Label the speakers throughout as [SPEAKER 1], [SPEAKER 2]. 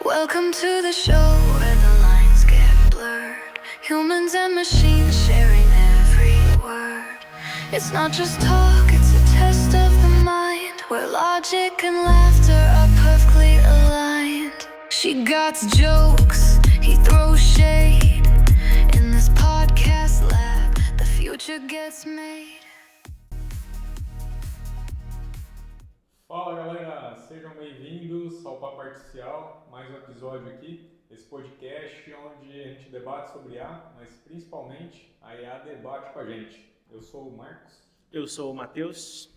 [SPEAKER 1] Welcome to the show where the lines get blurred. Humans and machines sharing every word. It's not just talk, it's a test of the mind, where logic and laughter are perfectly aligned. She got jokes, he throws shade. In this podcast lab, the future gets made.
[SPEAKER 2] Fala galera, sejam bem-vindos ao Papo Artificial, mais um episódio aqui, esse podcast onde a gente debate sobre IA, mas principalmente a IA debate com a gente. Eu sou o Marcos.
[SPEAKER 3] Eu sou o Matheus.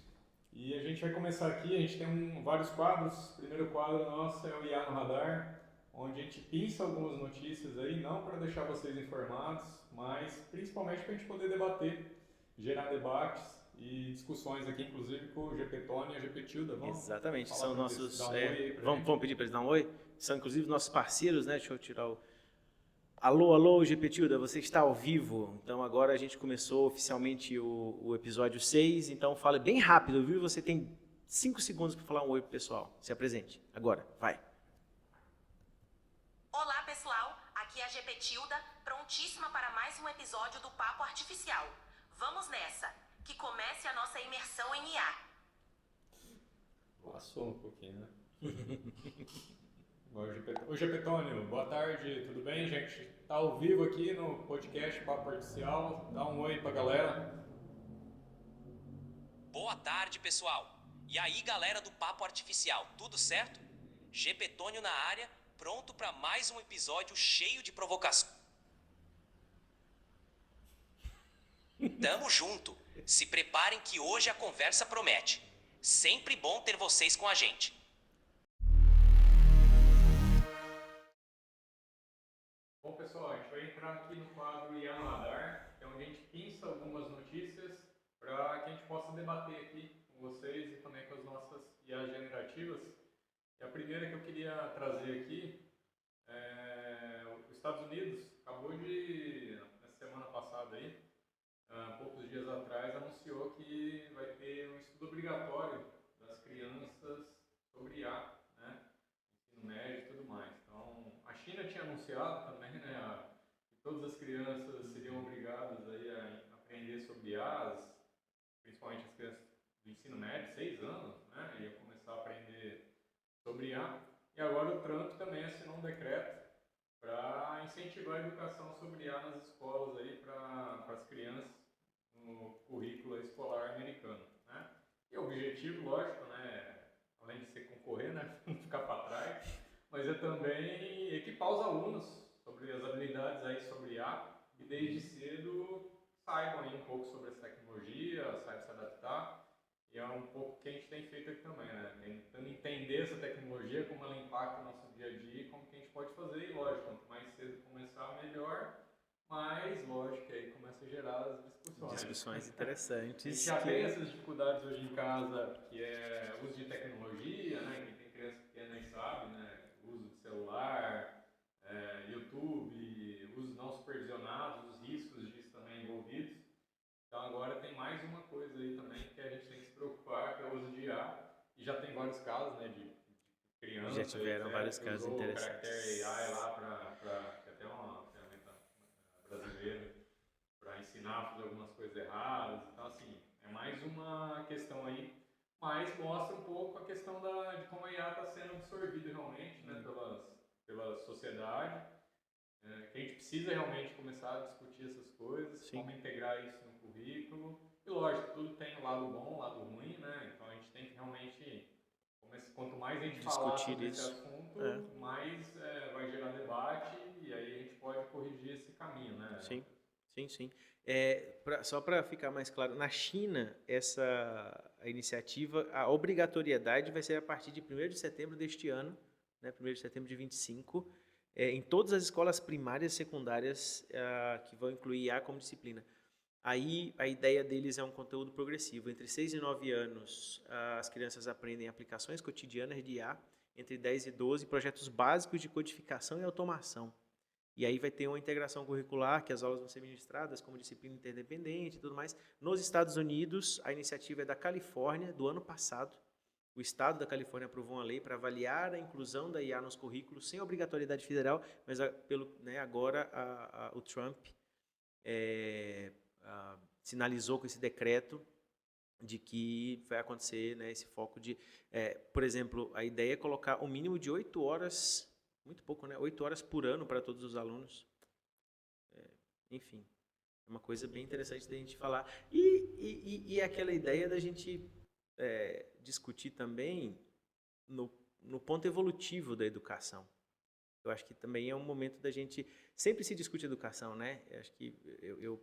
[SPEAKER 2] E a gente vai começar aqui, a gente tem vários quadros. O primeiro quadro nosso é o IA no Radar, onde a gente pinça algumas notícias aí, não para deixar vocês informados, mas principalmente para a gente poder debater, gerar debates e discussões aqui, inclusive com o GP Tony e a GP Tilda.
[SPEAKER 3] Exatamente, são nossos.
[SPEAKER 2] Vamos
[SPEAKER 3] pedir para eles dar um oi? São inclusive nossos parceiros, né? Deixa eu tirar o. Alô, GP Tilda, você está ao vivo. Então agora a gente começou oficialmente o episódio 6. Então fale bem rápido, viu? Você tem 5 segundos para falar um oi pro pessoal. Se apresente. Agora, vai.
[SPEAKER 4] Olá, pessoal. Aqui é a GP Tilda, prontíssima para mais um episódio do Papo Artificial. Vamos nessa! Que comece a nossa imersão em IA.
[SPEAKER 2] Passou um pouquinho, né? Oi, Gepetônio, boa tarde, tudo bem, gente? Tá ao vivo aqui no podcast Papo Artificial, dá um oi pra galera.
[SPEAKER 5] Boa tarde, pessoal. E aí, galera do Papo Artificial, tudo certo? Gepetônio na área, pronto para mais um episódio cheio de provocação. Tamo junto. Se preparem que hoje a conversa promete. Sempre bom ter vocês com a gente.
[SPEAKER 2] Bom, pessoal, a gente vai entrar aqui no quadro IA no Radar, que é onde a gente pinça algumas notícias para que a gente possa debater aqui com vocês e também com as nossas IA generativas. E a primeira que eu queria trazer aqui é os Estados Unidos acabou de, na semana passada aí, poucos dias atrás, anunciou que vai ter um estudo obrigatório das crianças sobre IA, né? Ensino médio e tudo mais. Então, a China tinha anunciado também, né, que todas as crianças seriam obrigadas aí a aprender sobre IA, principalmente as crianças do ensino médio, 6 anos, né, iam começar a aprender sobre IA. E agora o Trump também assinou um decreto para incentivar a educação sobre IA nas escolas aí para as crianças no currículo escolar americano, né? E o objetivo, lógico, né, além de ser concorrer, né, não ficar para trás, mas é também equipar os alunos sobre as habilidades aí sobre IA e desde cedo saibam aí um pouco sobre essa tecnologia, saibam se adaptar. E é um pouco o que a gente tem feito aqui também, né? Tentando entender essa tecnologia, como ela impacta o nosso dia a dia e como que a gente pode fazer. E lógico, quanto mais cedo começar, melhor. Mas, lógico, aí começa a gerar as discussões.
[SPEAKER 3] Discussões interessantes.
[SPEAKER 2] A gente já tem essas dificuldades hoje em casa, que é o uso de tecnologia, né? Quem tem criança pequena aí sabe, né? O uso de celular, YouTube, uso não supervisionado, os riscos disso também envolvidos. Então agora tem mais uma coisa aí também que a gente tem que se preocupar, que é o uso de IA. E já tem vários casos, né, de crianças.
[SPEAKER 3] Já tiveram vários casos interessantes.
[SPEAKER 2] O Caractere AI lá que é até uma ferramenta brasileira, para ensinar a fazer algumas coisas erradas. Então, assim, é mais uma questão aí, mas mostra um pouco a questão de como a IA está sendo absorvida realmente, né, pela sociedade. Que a gente precisa realmente começar a discutir essas coisas,
[SPEAKER 3] Sim.
[SPEAKER 2] Como integrar isso no currículo. E lógico, tudo tem o lado bom, o lado ruim, né? Então a gente tem que realmente, quanto mais a gente falar sobre esse assunto, mais vai gerar debate e aí a gente pode corrigir esse caminho, né?
[SPEAKER 3] Sim. Só para ficar mais claro, na China, a iniciativa, a obrigatoriedade vai ser a partir de 1º de setembro deste ano, né, 1º de setembro de 25, em todas as escolas primárias e secundárias que vão incluir IA como disciplina. Aí a ideia deles é um conteúdo progressivo. Entre 6 e 9 anos, as crianças aprendem aplicações cotidianas de IA. Entre 10 e 12, projetos básicos de codificação e automação. E aí vai ter uma integração curricular, que as aulas vão ser ministradas como disciplina interdependente e tudo mais. Nos Estados Unidos, a iniciativa é da Califórnia, do ano passado. o Estado da Califórnia aprovou uma lei para avaliar a inclusão da IA nos currículos sem obrigatoriedade federal, mas agora o Trump sinalizou com esse decreto de que vai acontecer, né, esse foco de, por exemplo, a ideia é colocar um mínimo de 8 horas, muito pouco, né, 8 horas por ano para todos os alunos. Enfim, é uma coisa bem interessante da gente falar. E aquela ideia da gente discutir também no ponto evolutivo da educação. Eu acho que também é um momento da gente... Sempre se discute educação, né? Eu acho que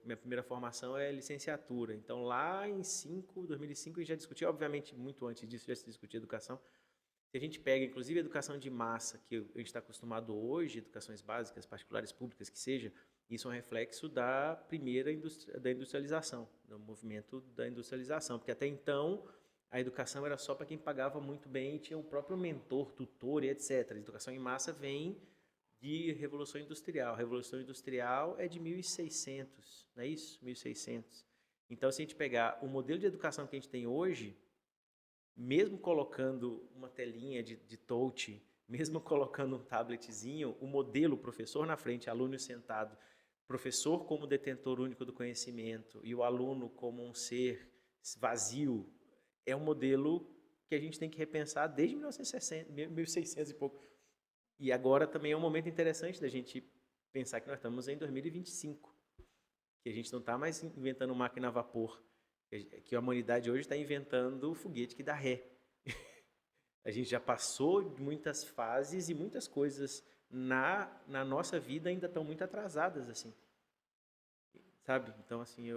[SPEAKER 3] minha primeira formação é licenciatura. Então, lá em 2005, a gente já discutia, obviamente, muito antes disso, já se discutia educação. Se a gente pega, inclusive, a educação de massa, que a gente está acostumado hoje, educações básicas, particulares, públicas, que seja, isso é um reflexo da primeira da industrialização, do movimento da industrialização. Porque até então, a educação era só para quem pagava muito bem e tinha o próprio mentor, tutor e etc. A educação em massa vem de Revolução Industrial. A Revolução Industrial é de 1600, não é isso? 1600. Então, se a gente pegar o modelo de educação que a gente tem hoje, mesmo colocando uma telinha de touch, mesmo colocando um tabletzinho, o modelo, professor na frente, aluno sentado, professor como detentor único do conhecimento e o aluno como um ser vazio, é um modelo que a gente tem que repensar desde 1960, 1600 e pouco. E agora também é um momento interessante da gente pensar que nós estamos em 2025, que a gente não está mais inventando máquina a vapor, que a humanidade hoje está inventando foguete que dá ré. A gente já passou de muitas fases e muitas coisas na nossa vida ainda estão muito atrasadas, assim. Sabe? Então, assim,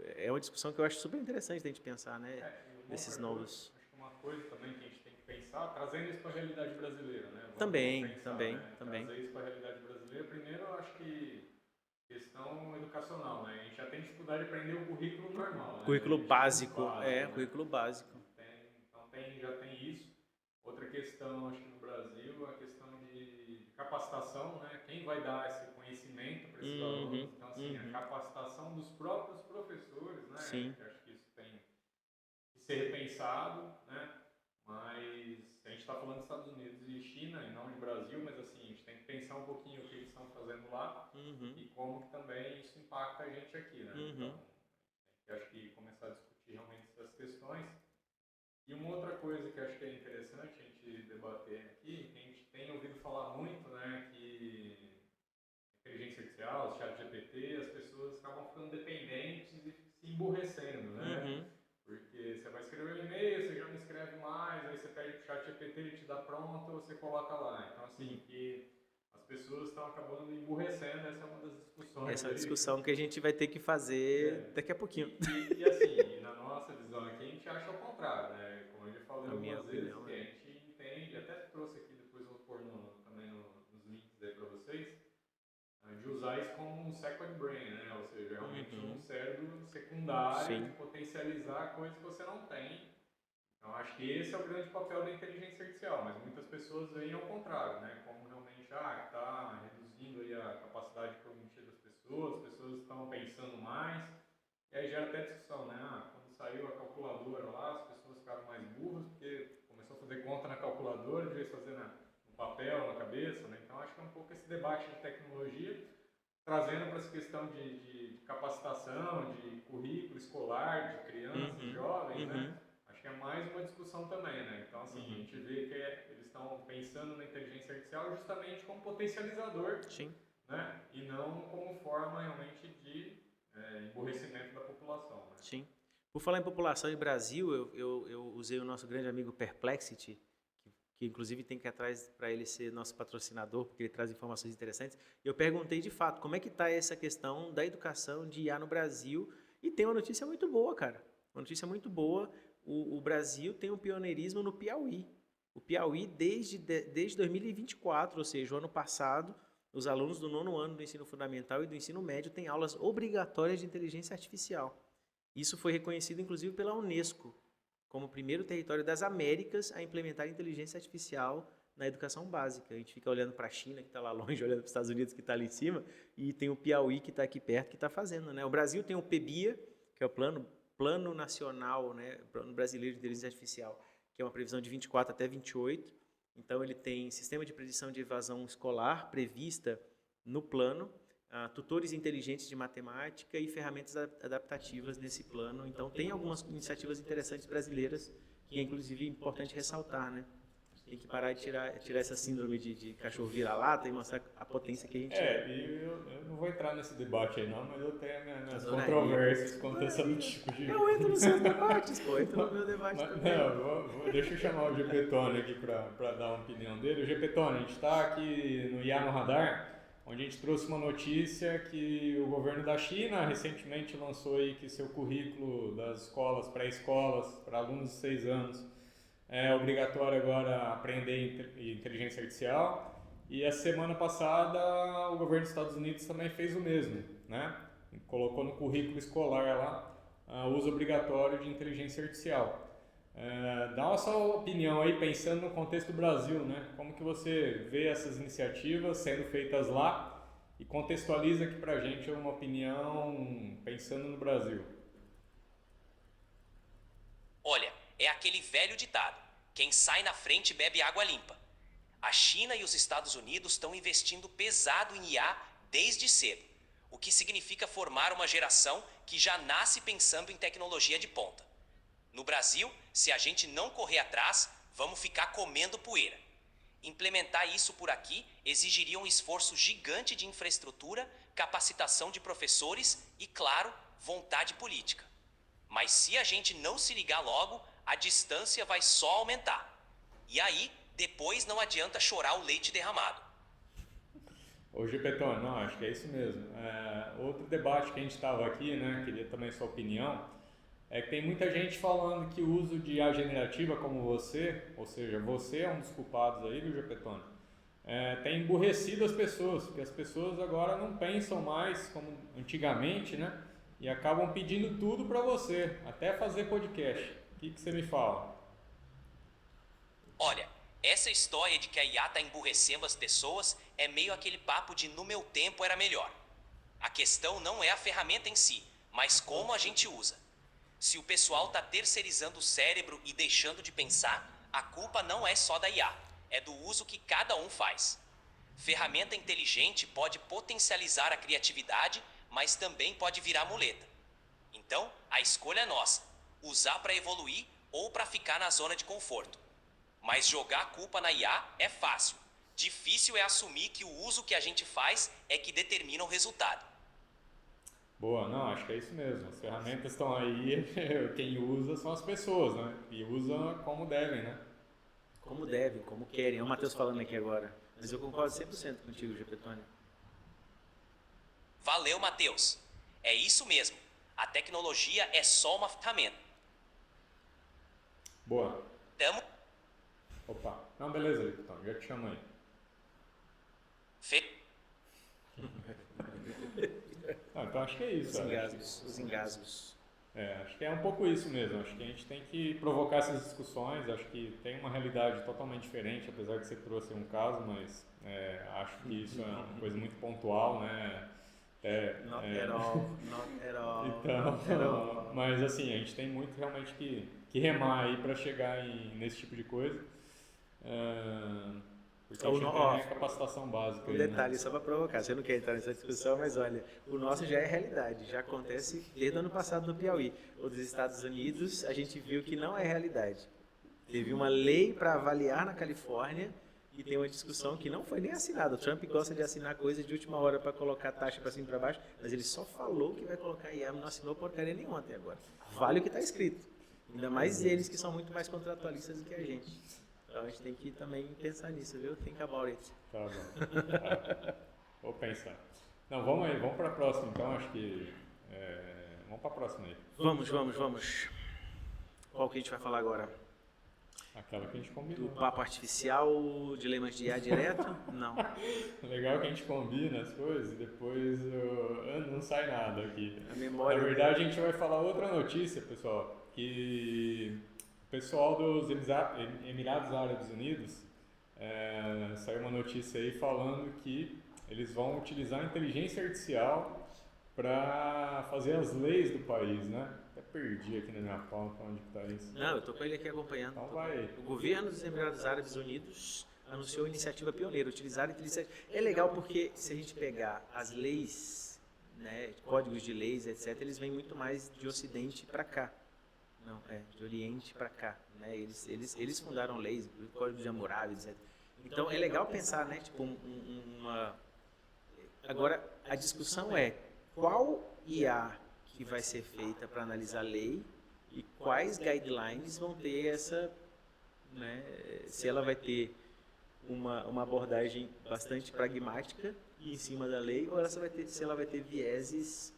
[SPEAKER 3] é uma discussão que eu acho super interessante da gente pensar, né? Desses novos...
[SPEAKER 2] Acho que uma coisa também que a gente tem que pensar, trazendo isso para a realidade brasileira, né?
[SPEAKER 3] Também.
[SPEAKER 2] Trazer isso para a realidade brasileira. Primeiro, eu acho que questão educacional, né? A gente já tem dificuldade de aprender o currículo normal, né?
[SPEAKER 3] Currículo básico,
[SPEAKER 2] né?
[SPEAKER 3] currículo básico.
[SPEAKER 2] Então já tem isso. Outra questão, acho que no Brasil, a questão de capacitação, né? Quem vai dar esse conhecimento para esses alunos? Então, assim, a capacitação dos próprios professores, né?
[SPEAKER 3] Sim.
[SPEAKER 2] Que acho que isso tem que ser repensado, né? Mas a gente está falando dos Estados Unidos e China, e não de Brasil, mas assim, a gente tem que pensar um pouquinho o que eles estão fazendo lá e como que também isso impacta a gente aqui, né? Então, eu acho que começar a discutir realmente essas questões. E uma outra coisa que eu acho que é interessante a gente debater aqui, que a gente tem ouvido falar muito, né, que inteligência artificial, chat GPT, as pessoas acabam ficando dependentes e se emburrecendo, né? Porque você vai escrever um e-mail, você já não escreve mais, aí você pede pro chat GPT, ele te dá pronto, você coloca lá. Então, assim, que as pessoas estão acabando emburrecendo, essa é uma das discussões.
[SPEAKER 3] Essa é uma discussão que a gente vai ter que fazer daqui a pouquinho.
[SPEAKER 2] E assim, na nossa visão aqui, a gente acha o contrário, né? Como eu já falei algumas vezes, que a gente entende, até trouxe aqui, depois eu vou pôr também nos links aí para vocês, de usar isso como um second brain, né? Ou seja, realmente um cérebro secundário de potencializar coisas que você não tem. Então, acho que esse é o grande papel da inteligência artificial, mas muitas pessoas veem ao contrário, né? Como realmente, está reduzindo aí a capacidade cognitiva das pessoas, as pessoas estão pensando mais, e aí gera até discussão, né? Quando saiu a calculadora lá, as pessoas ficaram mais burras, porque começou a fazer conta na calculadora, de vez de fazer no papel, na cabeça, né? Então, acho que é um pouco esse debate de tecnologia, trazendo para essa questão de capacitação, de currículo escolar, de crianças, jovens, né? Acho que é mais uma discussão também, né? Então, assim, a gente vê que eles estão pensando na inteligência artificial justamente como potencializador, né? E não como forma realmente de emburrecimento da população, né?
[SPEAKER 3] Sim. Por falar em população e Brasil, eu usei o nosso grande amigo Perplexity, que inclusive tem que ir atrás para ele ser nosso patrocinador, porque ele traz informações interessantes. E eu perguntei, de fato, como é que está essa questão da educação de IA no Brasil. E tem uma notícia muito boa, cara. Uma notícia muito boa. O Brasil tem um pioneirismo no Piauí. O Piauí, desde 2024, ou seja, o ano passado, os alunos do 9º ano do ensino fundamental e do ensino médio têm aulas obrigatórias de inteligência artificial. Isso foi reconhecido, inclusive, pela Unesco, como o primeiro território das Américas a implementar inteligência artificial na educação básica. A gente fica olhando para a China, que está lá longe, olhando para os Estados Unidos, que está ali em cima, e tem o Piauí, que está aqui perto, que está fazendo, né? O Brasil tem o PEBIA, que é o Plano Nacional, né? Plano Brasileiro de Inteligência Artificial, que é uma previsão de 24 até 28. Então, ele tem sistema de predição de evasão escolar prevista no plano, tutores inteligentes de matemática e ferramentas adaptativas nesse plano. Então, tem algumas iniciativas interessantes brasileiras que é, inclusive, importante ressaltar, né? Tem que parar de tirar essa síndrome de cachorro vira-lata e mostrar a potência que a gente é.
[SPEAKER 2] E eu não vou entrar nesse debate aí não, mas eu tenho minhas
[SPEAKER 3] Adoraria.
[SPEAKER 2] controvérsias quanto a esse tipo de...
[SPEAKER 3] Eu entro nos seus debates, pô. Entro no meu debate também.
[SPEAKER 2] Não, deixa eu chamar o Gepetone aqui para dar uma opinião dele. O Gepetone, a gente está aqui no IA no Radar, onde a gente trouxe uma notícia que o governo da China recentemente lançou aí que seu currículo das escolas, pré-escolas, para alunos de 6 anos, é obrigatório agora aprender inteligência artificial. E a semana passada o governo dos Estados Unidos também fez o mesmo, né? Colocou no currículo escolar lá o uso obrigatório de inteligência artificial. Dá a sua opinião aí, pensando no contexto do Brasil, né? Como que você vê essas iniciativas sendo feitas lá e contextualiza aqui pra gente uma opinião pensando no Brasil.
[SPEAKER 5] Olha, é aquele velho ditado: quem sai na frente bebe água limpa. A China e os Estados Unidos estão investindo pesado em IA desde cedo, o que significa formar uma geração que já nasce pensando em tecnologia de ponta. No Brasil, se a gente não correr atrás, vamos ficar comendo poeira. Implementar isso por aqui exigiria um esforço gigante de infraestrutura, capacitação de professores e, claro, vontade política. Mas se a gente não se ligar logo, a distância vai só aumentar. E aí, depois não adianta chorar o leite derramado.
[SPEAKER 2] Ô Gepetone, não, acho que é isso mesmo. Outro debate que a gente estava aqui, né, queria também sua opinião, é que tem muita gente falando que o uso de IA generativa como você, ou seja, você é um dos culpados aí, viu, Gepetone, tem emburrecido as pessoas, porque as pessoas agora não pensam mais como antigamente, né, e acabam pedindo tudo para você, até fazer podcast. O que você me fala?
[SPEAKER 5] Olha, essa história de que a IA está emburrecendo as pessoas é meio aquele papo de no meu tempo era melhor. A questão não é a ferramenta em si, mas como a gente usa. Se o pessoal está terceirizando o cérebro e deixando de pensar, a culpa não é só da IA, é do uso que cada um faz. Ferramenta inteligente pode potencializar a criatividade, mas também pode virar muleta. Então, a escolha é nossa: usar para evoluir ou para ficar na zona de conforto. Mas jogar a culpa na IA é fácil. Difícil é assumir que o uso que a gente faz é que determina o resultado.
[SPEAKER 2] Boa, não, acho que é isso mesmo. As ferramentas estão aí, quem usa são as pessoas, né? E usa como devem, né?
[SPEAKER 3] Como devem, como querem. É o Matheus falando aqui agora. Mas eu concordo 100% contigo, Gepetone.
[SPEAKER 5] Valeu, Matheus. É isso mesmo. A tecnologia é só uma ferramenta.
[SPEAKER 2] Boa.
[SPEAKER 5] Tamo...
[SPEAKER 2] Opa. Não, beleza, Gepetone, já te chamo aí. Então acho que é isso.
[SPEAKER 3] Os engasgos.
[SPEAKER 2] Acho que é um pouco isso mesmo. Acho que a gente tem que provocar essas discussões. Acho que tem uma realidade totalmente diferente, apesar de você trouxe um caso, mas acho que isso é uma coisa muito pontual, né?
[SPEAKER 3] Not at all.
[SPEAKER 2] Então, mas assim, a gente tem muito realmente que remar aí para chegar nesse tipo de coisa. Porque a gente tem a capacitação básica.
[SPEAKER 3] Um detalhe, só para provocar, você não quer entrar nessa discussão, mas olha, o nosso já é realidade, já acontece desde o ano passado no Piauí. O dos Estados Unidos, a gente viu que não é realidade. Teve uma lei para avaliar na Califórnia e tem uma discussão que não foi nem assinada. O Trump gosta de assinar coisas de última hora para colocar taxa para cima e para baixo, mas ele só falou que vai colocar IA, não assinou porcaria nenhuma até agora. Vale o que está escrito. Ainda mais eles que são muito mais contratualistas do que a gente. Então a gente tem que também pensar nisso, viu? Think about it.
[SPEAKER 2] Tá bom. Tá. Vou pensar. Não, vamos aí, vamos para a próxima então, acho que... vamos para a próxima aí.
[SPEAKER 3] Vamos. Qual que a gente vai falar agora?
[SPEAKER 2] Aquela que a gente combinou.
[SPEAKER 3] Do papo artificial, dilemas de IA direto? Não.
[SPEAKER 2] Legal que a gente combina as coisas e depois não sai nada aqui.
[SPEAKER 3] A memória...
[SPEAKER 2] Na verdade, a gente vai falar outra notícia, pessoal, que... O pessoal dos Emirados Árabes Unidos saiu uma notícia aí falando que eles vão utilizar a inteligência artificial para fazer as leis do país, né? Até perdi aqui na minha pauta onde que tá isso.
[SPEAKER 3] Não, eu tô com ele aqui acompanhando.
[SPEAKER 2] Então vai.
[SPEAKER 3] O governo dos Emirados Árabes Unidos anunciou iniciativa pioneira, utilizar a inteligência. É legal porque se a gente pegar as leis, né, códigos de leis, etc., eles vêm muito mais de Ocidente para cá. Não, de Oriente para cá. Né? Eles fundaram leis, o Código de Hammurabi, etc. Então é legal pensar, né, tipo, uma... Agora, a discussão é qual IA que vai ser feita para analisar a lei e quais guidelines vão ter essa, né, se ela vai ter uma abordagem bastante pragmática e em cima da lei, ou se ela vai ter vieses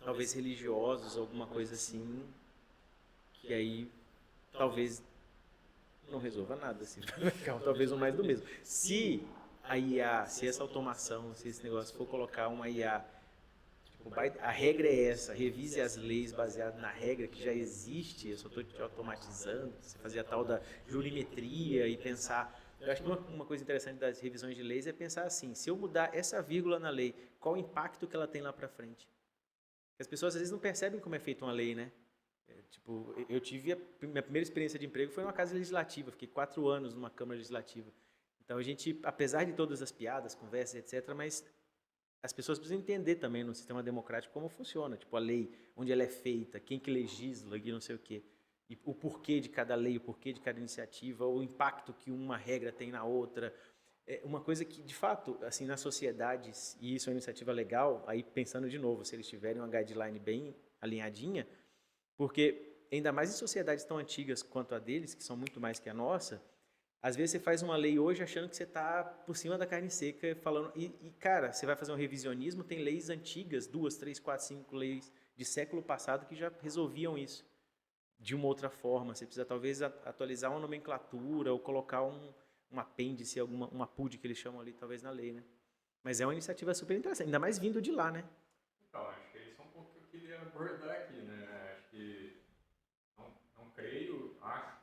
[SPEAKER 3] talvez religiosos, alguma coisa assim, que aí talvez não resolva nada, assim, talvez o mais do mesmo. Se a IA, se essa automação, se esse negócio for colocar uma IA, tipo, a regra é essa, revise as leis baseadas na regra que já existe, eu só estou te automatizando, você fazer a tal da jurimetria e pensar... Eu acho que uma coisa interessante das revisões de leis é pensar assim, se eu mudar essa vírgula na lei, qual o impacto que ela tem lá para frente? As pessoas às vezes não percebem como é feita uma lei, né? Tipo, eu tive minha primeira experiência de emprego foi numa casa legislativa, fiquei 4 anos numa Câmara Legislativa. Então a gente, apesar de todas as piadas, conversas, etc., mas as pessoas precisam entender também no sistema democrático como funciona, tipo a lei, onde ela é feita, quem que legisla e não sei o quê. E o porquê de cada lei, o porquê de cada iniciativa, o impacto que uma regra tem na outra. É uma coisa que, de fato, assim, nas sociedades, e isso é uma iniciativa legal, aí pensando de novo, se eles tiverem uma guideline bem alinhadinha, porque ainda mais em sociedades tão antigas quanto a deles, que são muito mais que a nossa, às vezes você faz uma lei hoje achando que você está por cima da carne seca, falando... cara, você vai fazer um revisionismo, tem leis antigas, 2, 3, 4, 5 leis de século passado que já resolviam isso de uma outra forma. Você precisa talvez atualizar uma nomenclatura ou colocar um apêndice, uma PUD que eles chamam ali, talvez na lei, né? Mas é uma iniciativa super interessante, ainda mais vindo de lá, né?
[SPEAKER 2] Então, acho que isso é um pouco que eu queria abordar aqui, né? Acho que não creio,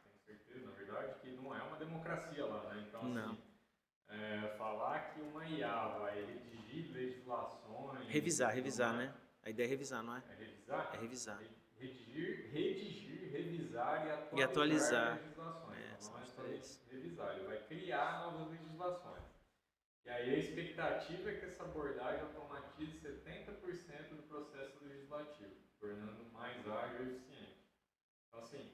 [SPEAKER 2] tenho certeza, na verdade, que não é uma democracia lá, né? Então,
[SPEAKER 3] Não.
[SPEAKER 2] assim, falar que uma IA vai redigir legislações...
[SPEAKER 3] Revisar, né? A ideia é revisar, não é?
[SPEAKER 2] É revisar?
[SPEAKER 3] É revisar.
[SPEAKER 2] Redigir, revisar
[SPEAKER 3] E atualizar.
[SPEAKER 2] legislações. Então,
[SPEAKER 3] São
[SPEAKER 2] não é
[SPEAKER 3] os
[SPEAKER 2] só
[SPEAKER 3] três.
[SPEAKER 2] revisar, ele vai criar novas legislações. E aí a expectativa é que essa abordagem automatize 70% do processo legislativo, tornando mais ágil e eficiente. Então, assim,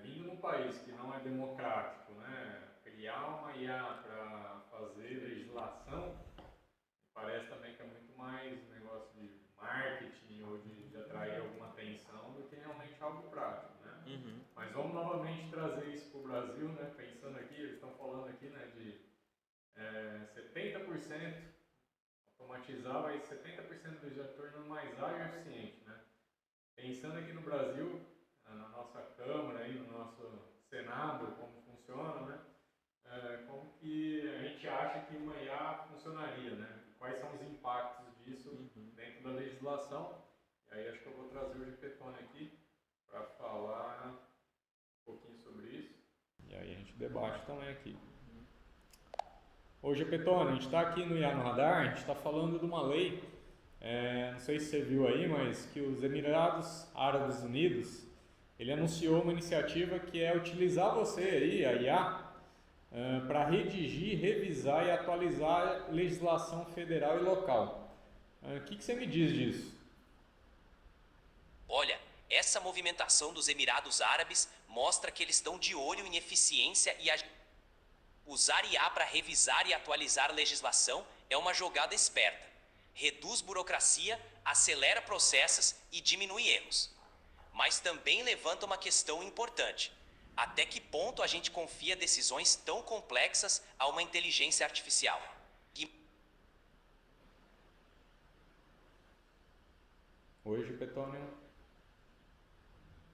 [SPEAKER 2] vindo num país que não é democrático, né, criar uma IA para fazer legislação, parece também que é muito mais um negócio de marketing ou de atrair alguma atenção do que realmente algo prático, né?
[SPEAKER 3] Uhum.
[SPEAKER 2] Mas vamos novamente trazer isso para o Brasil, né? Pensando aqui, eles estão falando aqui, né, de 70% automatizar, vai 70% do já tornando mais ágil e eficiente, né? Pensando aqui no Brasil, na nossa Câmara, aí, no nosso Senado, como funciona, né? Como que a gente acha que uma IA funcionaria, né? Quais são os impactos disso dentro da legislação? E aí acho que eu vou trazer o Gepetone aqui para falar um pouquinho sobre isso. E aí a gente debate também aqui. Ô Gepetone, a gente está aqui no IA no Radar, a gente está falando de uma lei, não sei se você viu aí, mas que os Emirados Árabes Unidos, ele anunciou uma iniciativa que é utilizar você aí, a IA, para redigir, revisar e atualizar legislação federal e local. O que você me diz disso?
[SPEAKER 5] Olha, essa movimentação dos Emirados Árabes mostra que eles estão de olho em eficiência e usar IA para revisar e atualizar a legislação é uma jogada esperta. Reduz burocracia, acelera processos e diminui erros. Mas também levanta uma questão importante. Até que ponto a gente confia decisões tão complexas a uma inteligência artificial?
[SPEAKER 2] Oi, Gepetone.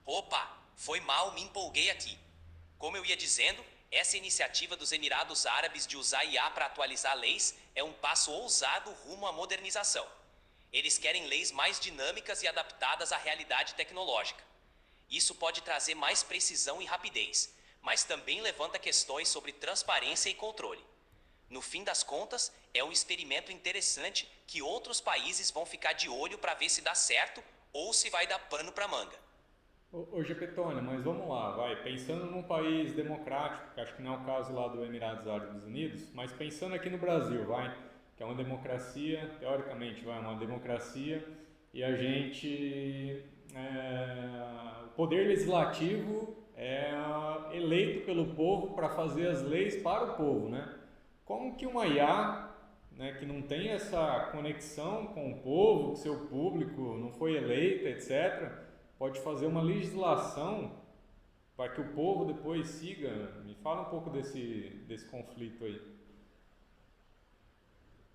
[SPEAKER 5] Opa, foi mal, me empolguei aqui. Como eu ia dizendo, essa iniciativa dos Emirados Árabes de usar IA para atualizar leis é um passo ousado rumo à modernização. Eles querem leis mais dinâmicas e adaptadas à realidade tecnológica. Isso pode trazer mais precisão e rapidez, mas também levanta questões sobre transparência e controle. No fim das contas, é um experimento interessante que outros países vão ficar de olho para ver se dá certo ou se vai dar pano para manga.
[SPEAKER 2] Ô Gepetônia, mas vamos lá, vai. Pensando num país democrático, que acho que não é o caso lá do Emirados Árabes Unidos, mas pensando aqui no Brasil, vai, que é uma democracia, teoricamente, vai, uma democracia, e a gente, o poder legislativo é eleito pelo povo para fazer as leis para o povo, né? Como que uma IA, né, que não tem essa conexão com o povo, com o seu público, não foi eleita, etc., pode fazer uma legislação para que o povo depois siga? Me fala um pouco desse conflito aí.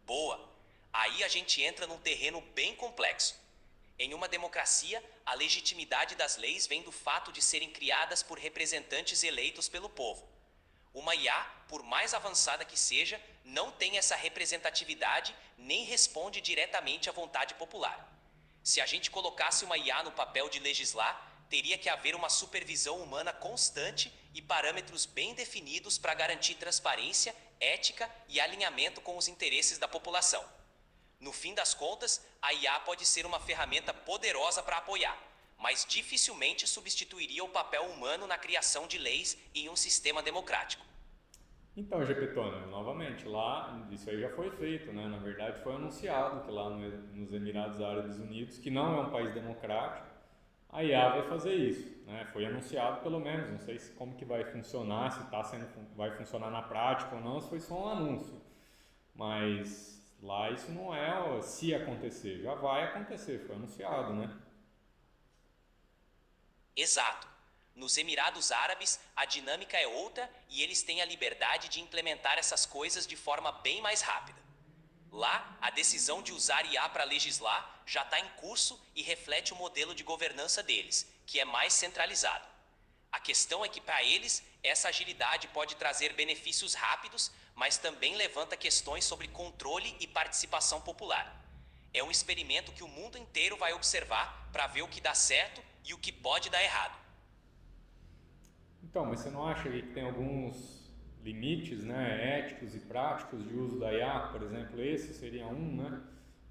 [SPEAKER 5] Boa! Aí a gente entra num terreno bem complexo. Em uma democracia, a legitimidade das leis vem do fato de serem criadas por representantes eleitos pelo povo. Uma IA, por mais avançada que seja, não tem essa representatividade nem responde diretamente à vontade popular. Se a gente colocasse uma IA no papel de legislar, teria que haver uma supervisão humana constante e parâmetros bem definidos para garantir transparência, ética e alinhamento com os interesses da população. No fim das contas, a IA pode ser uma ferramenta poderosa para apoiar, mas dificilmente substituiria o papel humano na criação de leis em um sistema democrático.
[SPEAKER 2] Então, Gepetônia, novamente, lá, isso aí já foi feito, né? Na verdade, foi anunciado que lá nos Emirados Árabes Unidos, que não é um país democrático, a IA vai fazer isso, né? Foi anunciado pelo menos, não sei como que vai funcionar, se vai funcionar na prática ou não, se foi só um anúncio. Mas lá isso não é se acontecer, já vai acontecer, foi anunciado, né?
[SPEAKER 5] Exato. Nos Emirados Árabes, a dinâmica é outra e eles têm a liberdade de implementar essas coisas de forma bem mais rápida. Lá, a decisão de usar IA para legislar já está em curso e reflete o modelo de governança deles, que é mais centralizado. A questão é que, para eles, essa agilidade pode trazer benefícios rápidos, mas também levanta questões sobre controle e participação popular. É um experimento que o mundo inteiro vai observar para ver o que dá certo e o que pode dar errado.
[SPEAKER 2] Então, mas você não acha que tem alguns limites, né, éticos e práticos de uso da IA? Por exemplo, esse seria um, né,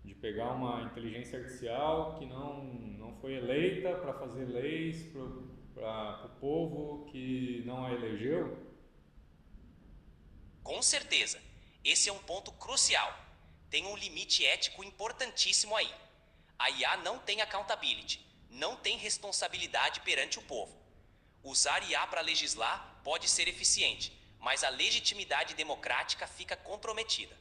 [SPEAKER 2] de pegar uma inteligência artificial que não foi eleita para fazer leis para o povo que não a elegeu?
[SPEAKER 5] Com certeza, esse é um ponto crucial. Tem um limite ético importantíssimo aí. A IA não tem accountability, não tem responsabilidade perante o povo. Usar IA para legislar pode ser eficiente, mas a legitimidade democrática fica comprometida.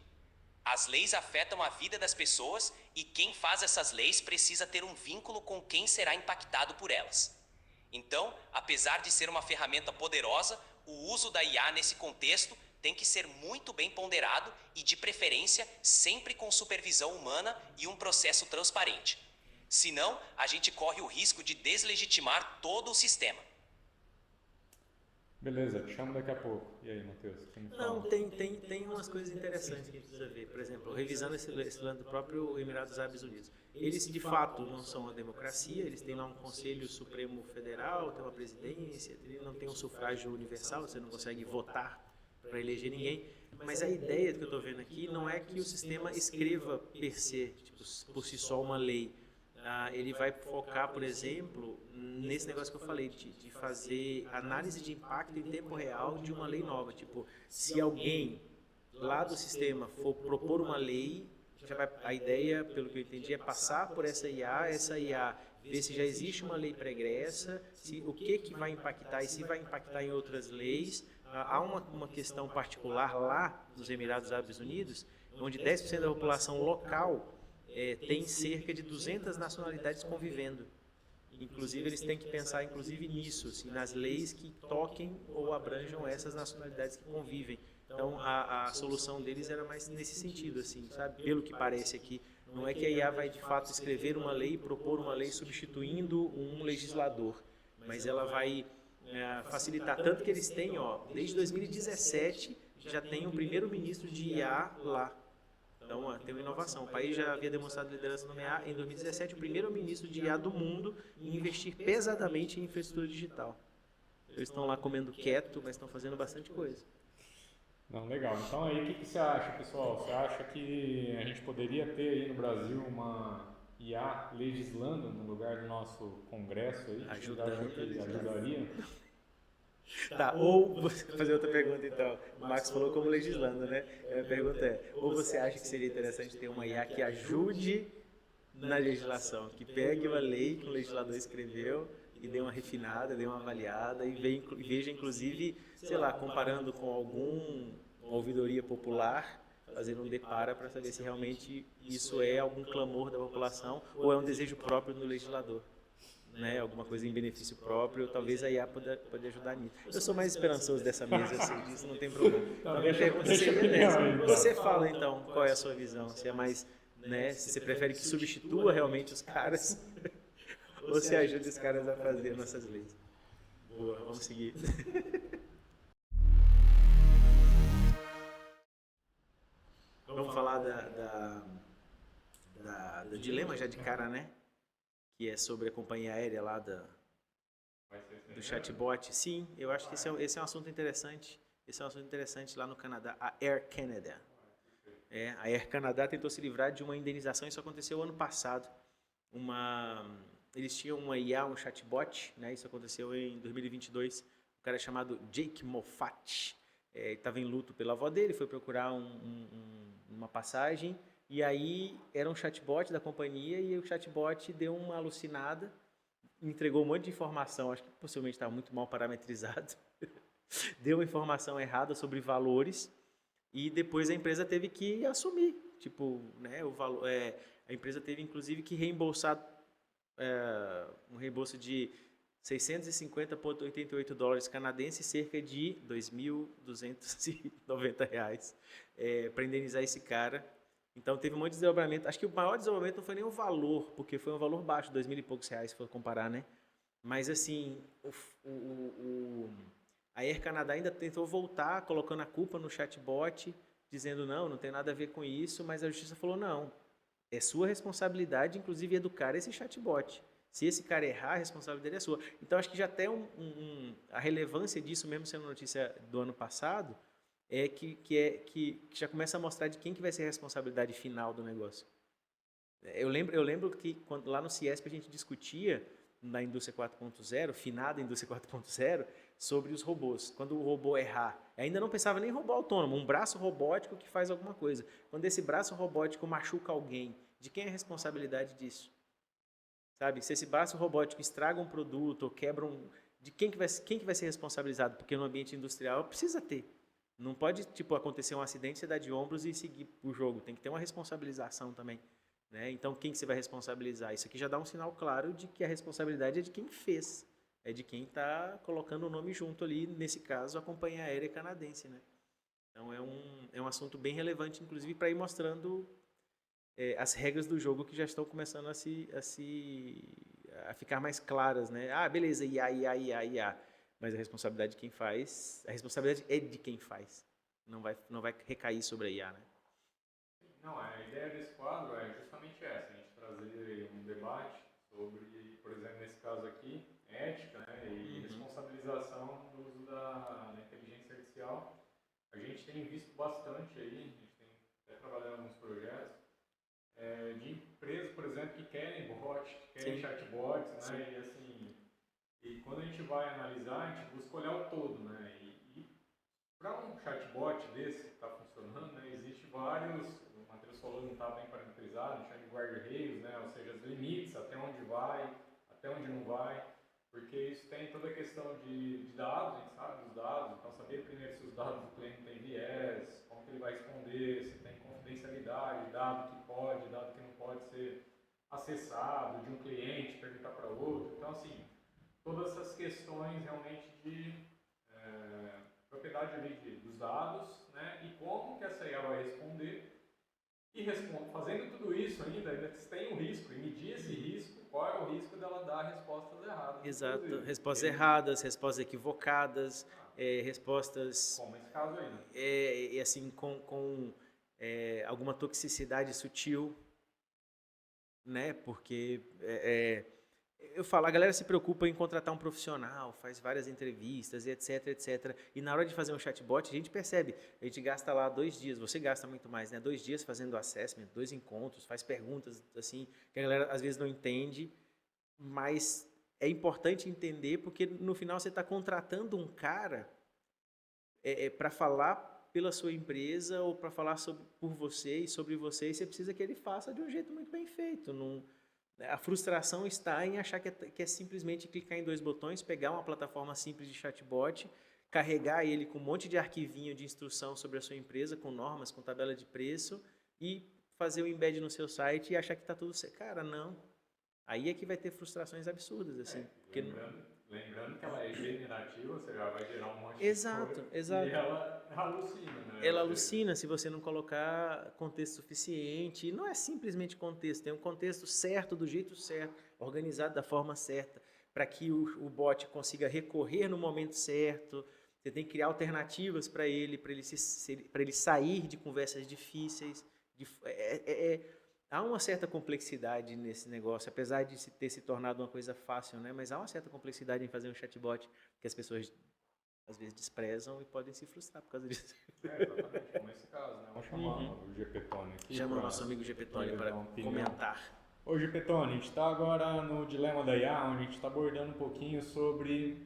[SPEAKER 5] As leis afetam a vida das pessoas e quem faz essas leis precisa ter um vínculo com quem será impactado por elas. Então, apesar de ser uma ferramenta poderosa, o uso da IA nesse contexto tem que ser muito bem ponderado e, de preferência, sempre com supervisão humana e um processo transparente. Senão, a gente corre o risco de deslegitimar todo o sistema.
[SPEAKER 2] Beleza, te chamo daqui a pouco. E aí, Matheus?
[SPEAKER 3] Não, tem umas coisas interessantes que a gente precisa ver. Por exemplo, revisando esse lance do próprio Emirados Árabes Unidos. Eles, de fato, não são uma democracia, eles têm lá um Conselho Supremo Federal, tem uma presidência, não tem um sufrágio universal, você não consegue votar para eleger ninguém. Mas a ideia que eu estou vendo aqui não é que o sistema escreva per se, tipo, por si só, uma lei. Ele vai focar, por exemplo, nesse negócio que eu falei, de fazer análise de impacto em tempo real de uma lei nova. Tipo, se alguém lá do sistema for propor uma lei, a ideia, pelo que eu entendi, é passar por essa IA ver se já existe uma lei pregressa, o que vai impactar e se vai impactar em outras leis. Há uma questão particular lá nos Emirados Árabes Unidos, onde 10% da população local tem cerca de 200 nacionalidades convivendo. Inclusive, eles têm que pensar nisso, assim, nas leis que toquem ou abranjam essas nacionalidades que convivem. Então, a solução deles era mais nesse sentido, assim, sabe? Pelo que parece aqui. Não é que a IA vai, de fato, escrever uma lei, propor uma lei substituindo um legislador, mas ela vai facilitar. Tanto que eles têm, desde 2017, já tem um primeiro-ministro de IA lá. Então, tem uma inovação. O país já havia demonstrado liderança no IA em 2017, o primeiro-ministro de IA do mundo em investir pesadamente em infraestrutura digital. Eles estão lá comendo quieto, mas estão fazendo bastante coisa.
[SPEAKER 2] Não, legal. Então aí, o que você acha, pessoal? Você acha que a gente poderia ter aí no Brasil IA legislando no lugar do nosso Congresso aí? Vocês acham
[SPEAKER 3] Ajudando a
[SPEAKER 2] que
[SPEAKER 3] legislar.
[SPEAKER 2] ajudaria?
[SPEAKER 3] Tá, ou vou fazer outra pergunta então. O Max falou como legislando, né? A pergunta é: ou você acha que seria interessante ter uma IA que ajude na legislação, que pegue uma lei que o legislador escreveu e dê uma refinada, dê uma avaliada e veja, inclusive, sei lá, comparando com alguma ouvidoria popular, fazendo um depara para saber se realmente isso é algum clamor da população ou é um desejo próprio do legislador, né? Alguma coisa em benefício próprio, talvez a IA pode ajudar nisso. Eu sou mais esperançoso dessa mesa, eu sei disso, não tem problema. Então, a minha pergunta seria essa. Você fala então, qual é a sua visão? Se é mais, né, se você prefere que substitua realmente os caras ou se ajuda os caras a fazer nossas leis? Boa, vamos seguir. Vamos falar do dilema já de cara, né? Que é sobre a companhia aérea lá do chatbot. Sim, eu acho que esse é um assunto interessante. Esse é um assunto interessante lá no Canadá, a Air Canada. A Air Canada tentou se livrar de uma indenização, isso aconteceu ano passado. Eles tinham uma IA, um chatbot, né? Isso aconteceu em 2022. Um cara chamado Jake Moffat estava em luto pela avó dele, foi procurar uma passagem, e aí era um chatbot da companhia, e o chatbot deu uma alucinada, entregou um monte de informação, acho que possivelmente estava muito mal parametrizado, deu uma informação errada sobre valores, e depois a empresa teve que assumir, tipo, né, o valor, a empresa teve inclusive que reembolsar um reembolso de $650,88 canadenses, cerca de R$2.290, para indenizar esse cara. Então teve um monte de desdobramento. Acho que o maior desdobramento não foi nem o valor, porque foi um valor baixo, R$2.000 e poucos, se for comparar, né? Mas assim, a Air Canada ainda tentou voltar, colocando a culpa no chatbot, dizendo não tem nada a ver com isso, mas a justiça falou não, é sua responsabilidade, inclusive, educar esse chatbot. Se esse cara errar, a responsabilidade é sua. Então, acho que já até a relevância disso, mesmo sendo notícia do ano passado, que já começa a mostrar de quem que vai ser a responsabilidade final do negócio. Eu lembro que lá no Ciesp a gente discutia, na indústria 4.0, finada indústria 4.0, sobre os robôs. Quando o robô errar, ainda não pensava nem em robô autônomo, um braço robótico que faz alguma coisa. Quando esse braço robótico machuca alguém, de quem é a responsabilidade disso? Sabe? Se esse braço robótico estraga um produto ou quebra de quem que vai ser responsabilizado? Porque no ambiente industrial precisa ter. Não pode acontecer um acidente, você dá de ombros e seguir o jogo. Tem que ter uma responsabilização também. Né? Então, quem que você vai responsabilizar? Isso aqui já dá um sinal claro de que a responsabilidade é de quem fez. É de quem está colocando o nome junto ali, nesse caso, a companhia aérea canadense. Né? Então, é um assunto bem relevante, inclusive, para ir mostrando as regras do jogo que já estão começando a ficar mais claras, né? Ah, beleza, IA. Mas a responsabilidade de quem faz, a responsabilidade é de quem faz. Não vai recair sobre a IA, né?
[SPEAKER 2] Não, a ideia desse quadro é justamente essa, a gente trazer um debate sobre, por exemplo, nesse caso aqui, ética, né, e responsabilização do uso da inteligência artificial. A gente tem visto bastante aí, a gente tem até trabalhado em alguns projetos, de empresas, por exemplo, que querem bots, que querem chatbots, né? E assim, quando a gente vai analisar, a gente busca olhar o todo, né? E para um chatbot desse que está funcionando, né, existe vários, o Matheus falou, não está bem parametrizado, a gente chama de guardrails, né? Ou seja, os limites, até onde vai, até onde não vai, porque isso tem toda a questão de dados, a gente sabe dos dados, então saber primeiro se os dados do cliente têm viés, como que ele vai responder, se tem confidencialidade, dado que pode, dado que não pode ser acessado de um cliente, perguntar para outro. Então, assim, todas essas questões realmente de propriedade ali dos dados, né, e como que essa IA vai responder, e fazendo tudo isso ainda tem um risco, e medir esse risco, qual é o risco dela dar respostas erradas.
[SPEAKER 3] Exato,
[SPEAKER 2] inclusive.
[SPEAKER 3] respostas erradas, respostas equivocadas, respostas...
[SPEAKER 2] Como esse caso aí, né?
[SPEAKER 3] assim, com alguma toxicidade sutil, né? Porque Eu falo, a galera se preocupa em contratar um profissional, faz várias entrevistas, e etc, etc. E na hora de fazer um chatbot, a gente percebe, a gente gasta lá 2 dias, você gasta muito mais, né? 2 dias fazendo assessment, 2 encontros, faz perguntas, assim, que a galera às vezes não entende, mas é importante entender porque no final você está contratando um cara para falar pela sua empresa ou para falar por você e sobre você, e você precisa que ele faça de um jeito muito bem feito. A frustração está em achar que é simplesmente clicar em 2 botões, pegar uma plataforma simples de chatbot, carregar ele com um monte de arquivinho de instrução sobre a sua empresa, com normas, com tabela de preço, e fazer o embed no seu site e achar que está tudo certo. Cara, não. Aí é que vai ter frustrações absurdas, assim.
[SPEAKER 2] Lembrando que ela é generativa, ou seja, ela vai gerar um monte
[SPEAKER 3] Exato,
[SPEAKER 2] de coisa.
[SPEAKER 3] exato.
[SPEAKER 2] E ela alucina, né?
[SPEAKER 3] Ela alucina se você não colocar contexto suficiente. E não é simplesmente contexto, tem um contexto certo, do jeito certo, organizado da forma certa, para que o bot consiga recorrer no momento certo. Você tem que criar alternativas para ele sair de conversas difíceis. Há uma certa complexidade nesse negócio, apesar de ter se tornado uma coisa fácil, né? Mas há uma certa complexidade em fazer um chatbot que as pessoas às vezes desprezam e podem se frustrar por causa disso.
[SPEAKER 2] Exatamente, como esse caso, né? Vamos chamar o GPTone aqui.
[SPEAKER 3] Chama o nosso amigo GPTone para comentar.
[SPEAKER 2] Ô GPTone, a gente está agora no dilema da IA, onde a gente está abordando um pouquinho sobre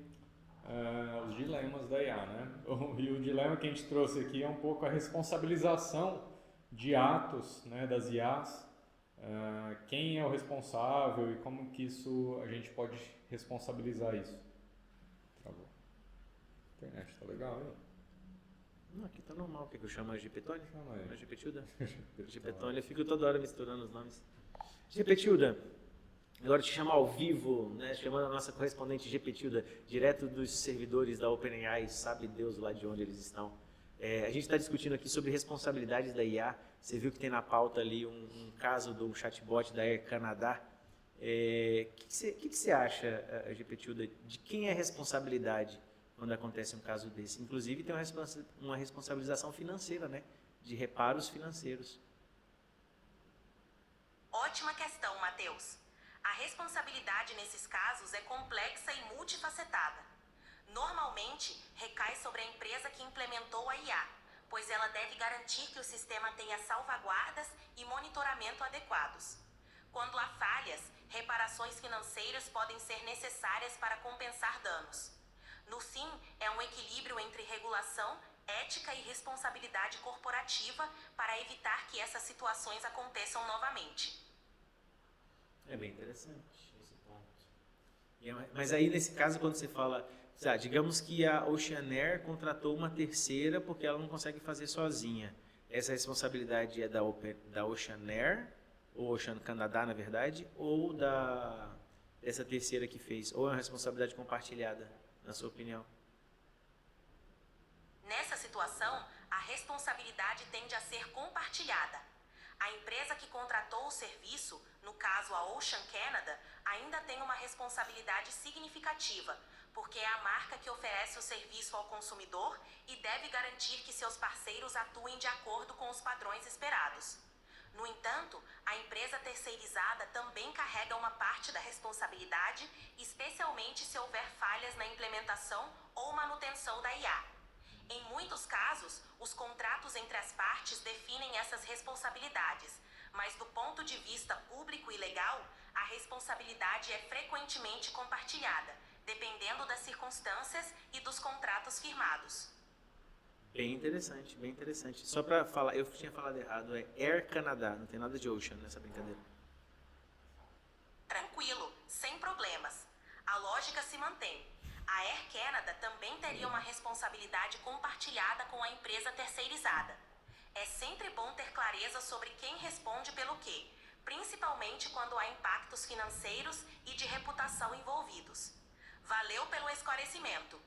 [SPEAKER 2] os dilemas da IA, né? E o dilema que a gente trouxe aqui é um pouco a responsabilização de atos, né, das IAs. Quem é o responsável e como que a gente pode responsabilizar isso? Travou. A internet tá legal, hein?
[SPEAKER 3] Não, aqui tá normal. Quer que eu chame a GPTone?
[SPEAKER 2] Chama aí.
[SPEAKER 3] A GPTilda? GPTone, eu fico toda hora misturando os nomes. GPTilda, agora te chamar ao vivo, né, chamando a nossa correspondente GPTilda, direto dos servidores da OpenAI, sabe Deus lá de onde eles estão. A gente está discutindo aqui sobre responsabilidades da IA. Você viu que tem na pauta ali um caso do chatbot da Air Canada. O que você acha, GPTilda, de quem é a responsabilidade quando acontece um caso desse? Inclusive tem uma responsabilização financeira, né? De reparos financeiros.
[SPEAKER 4] Ótima questão, Matheus. A responsabilidade nesses casos é complexa e multifacetada. Normalmente, recai sobre a empresa que implementou a IA, pois ela deve garantir que o sistema tenha salvaguardas e monitoramento adequados. Quando há falhas, reparações financeiras podem ser necessárias para compensar danos. No fim, é um equilíbrio entre regulação, ética e responsabilidade corporativa para evitar que essas situações aconteçam novamente.
[SPEAKER 3] É bem interessante esse ponto. Mas aí, nesse caso, quando você fala... digamos que a Oceanair contratou uma terceira porque ela não consegue fazer sozinha. Essa responsabilidade é da Oceanair, ou Ocean Canada, na verdade, ou dessa terceira que fez? Ou é uma responsabilidade compartilhada, na sua opinião?
[SPEAKER 4] Nessa situação, a responsabilidade tende a ser compartilhada. A empresa que contratou o serviço, no caso a Ocean Canada, ainda tem uma responsabilidade significativa, porque é a marca que oferece o serviço ao consumidor e deve garantir que seus parceiros atuem de acordo com os padrões esperados. No entanto, a empresa terceirizada também carrega uma parte da responsabilidade, especialmente se houver falhas na implementação ou manutenção da IA. Em muitos casos, os contratos entre as partes definem essas responsabilidades, mas do ponto de vista público e legal, a responsabilidade é frequentemente compartilhada, dependendo das circunstâncias e dos contratos firmados.
[SPEAKER 3] Bem interessante, bem interessante. Só para falar, eu tinha falado errado, é Air Canada, não tem nada de Ocean nessa brincadeira.
[SPEAKER 4] Tranquilo, sem problemas. A lógica se mantém. A Air Canada também teria uma responsabilidade compartilhada com a empresa terceirizada. É sempre bom ter clareza sobre quem responde pelo quê, principalmente quando há impactos financeiros e de reputação envolvidos. Valeu pelo esclarecimento.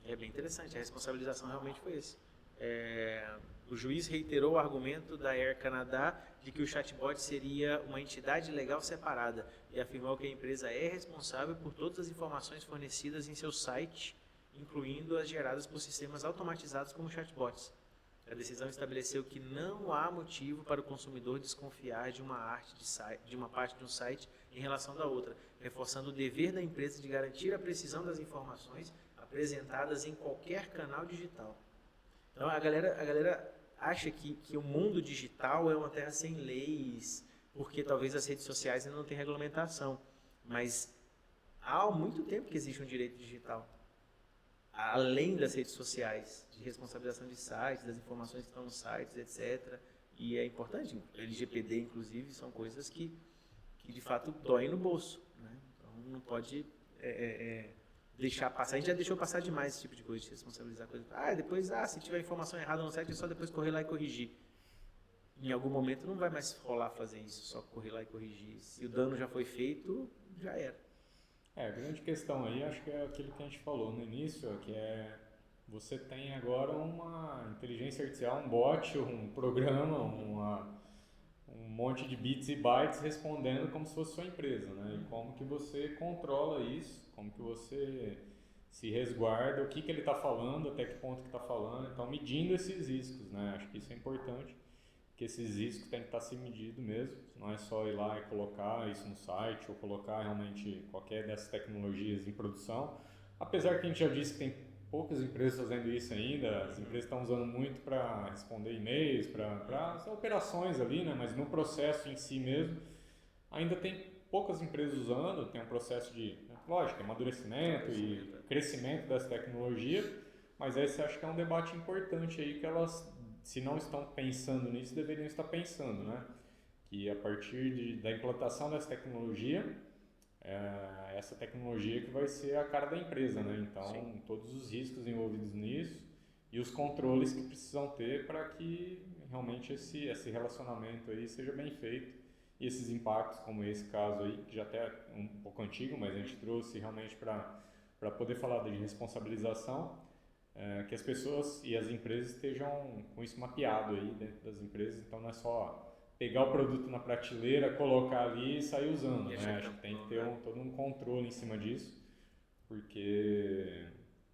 [SPEAKER 3] É bem interessante, a responsabilização realmente foi esse. O juiz reiterou o argumento da Air Canada de que o chatbot seria uma entidade legal separada e afirmou que a empresa é responsável por todas as informações fornecidas em seu site, incluindo as geradas por sistemas automatizados como chatbots. A decisão estabeleceu que não há motivo para o consumidor desconfiar de uma parte de um site em relação da outra, reforçando o dever da empresa de garantir a precisão das informações apresentadas em qualquer canal digital. Então a galera acha que o mundo digital é uma terra sem leis, porque talvez as redes sociais ainda não tenham regulamentação. Mas há muito tempo que existe um direito digital, além das redes sociais, de responsabilização de sites, das informações que estão nos sites, etc. E é importante, LGPD inclusive, são coisas que de fato doem no bolso, né? Então não pode deixar passar. A gente já deixou passar demais esse tipo de coisa, de responsabilizar coisa. Depois, se tiver informação errada no site, é só depois correr lá e corrigir. Em algum momento não vai mais rolar fazer isso, só correr lá e corrigir. Se o dano já foi feito, já era.
[SPEAKER 2] A grande questão aí, acho que é aquilo que a gente falou no início, que você tem agora uma inteligência artificial, um bot, um programa, um monte de bits e bytes respondendo como se fosse sua empresa, né? E como que você controla isso, como que você se resguarda, o que ele está falando, até que ponto que está falando, então medindo esses riscos, né? Acho que isso é importante, que esses riscos têm que estar se medidos mesmo, não é só ir lá e colocar isso no site ou colocar realmente qualquer dessas tecnologias em produção, apesar que a gente já disse que tem poucas empresas fazendo isso ainda, as empresas estão usando muito para responder e-mails, para as operações ali, né? Mas no processo em si mesmo, ainda tem poucas empresas usando, tem um processo de, lógico, amadurecimento e crescimento dessa tecnologia, mas esse acho que é um debate importante aí que elas, se não estão pensando nisso, deveriam estar pensando, né? Que a partir da implantação dessa tecnologia, essa tecnologia que vai ser a cara da empresa, né? Então, sim, todos os riscos envolvidos nisso e os controles que precisam ter para que realmente esse relacionamento aí seja bem feito e esses impactos, como esse caso aí, que já até é um pouco antigo, mas a gente trouxe realmente para poder falar de responsabilização, que as pessoas e as empresas estejam com isso mapeado aí dentro das empresas, então não é só pegar o produto na prateleira, colocar ali e sair usando, né? Acho que tem que ter todo um controle em cima disso, porque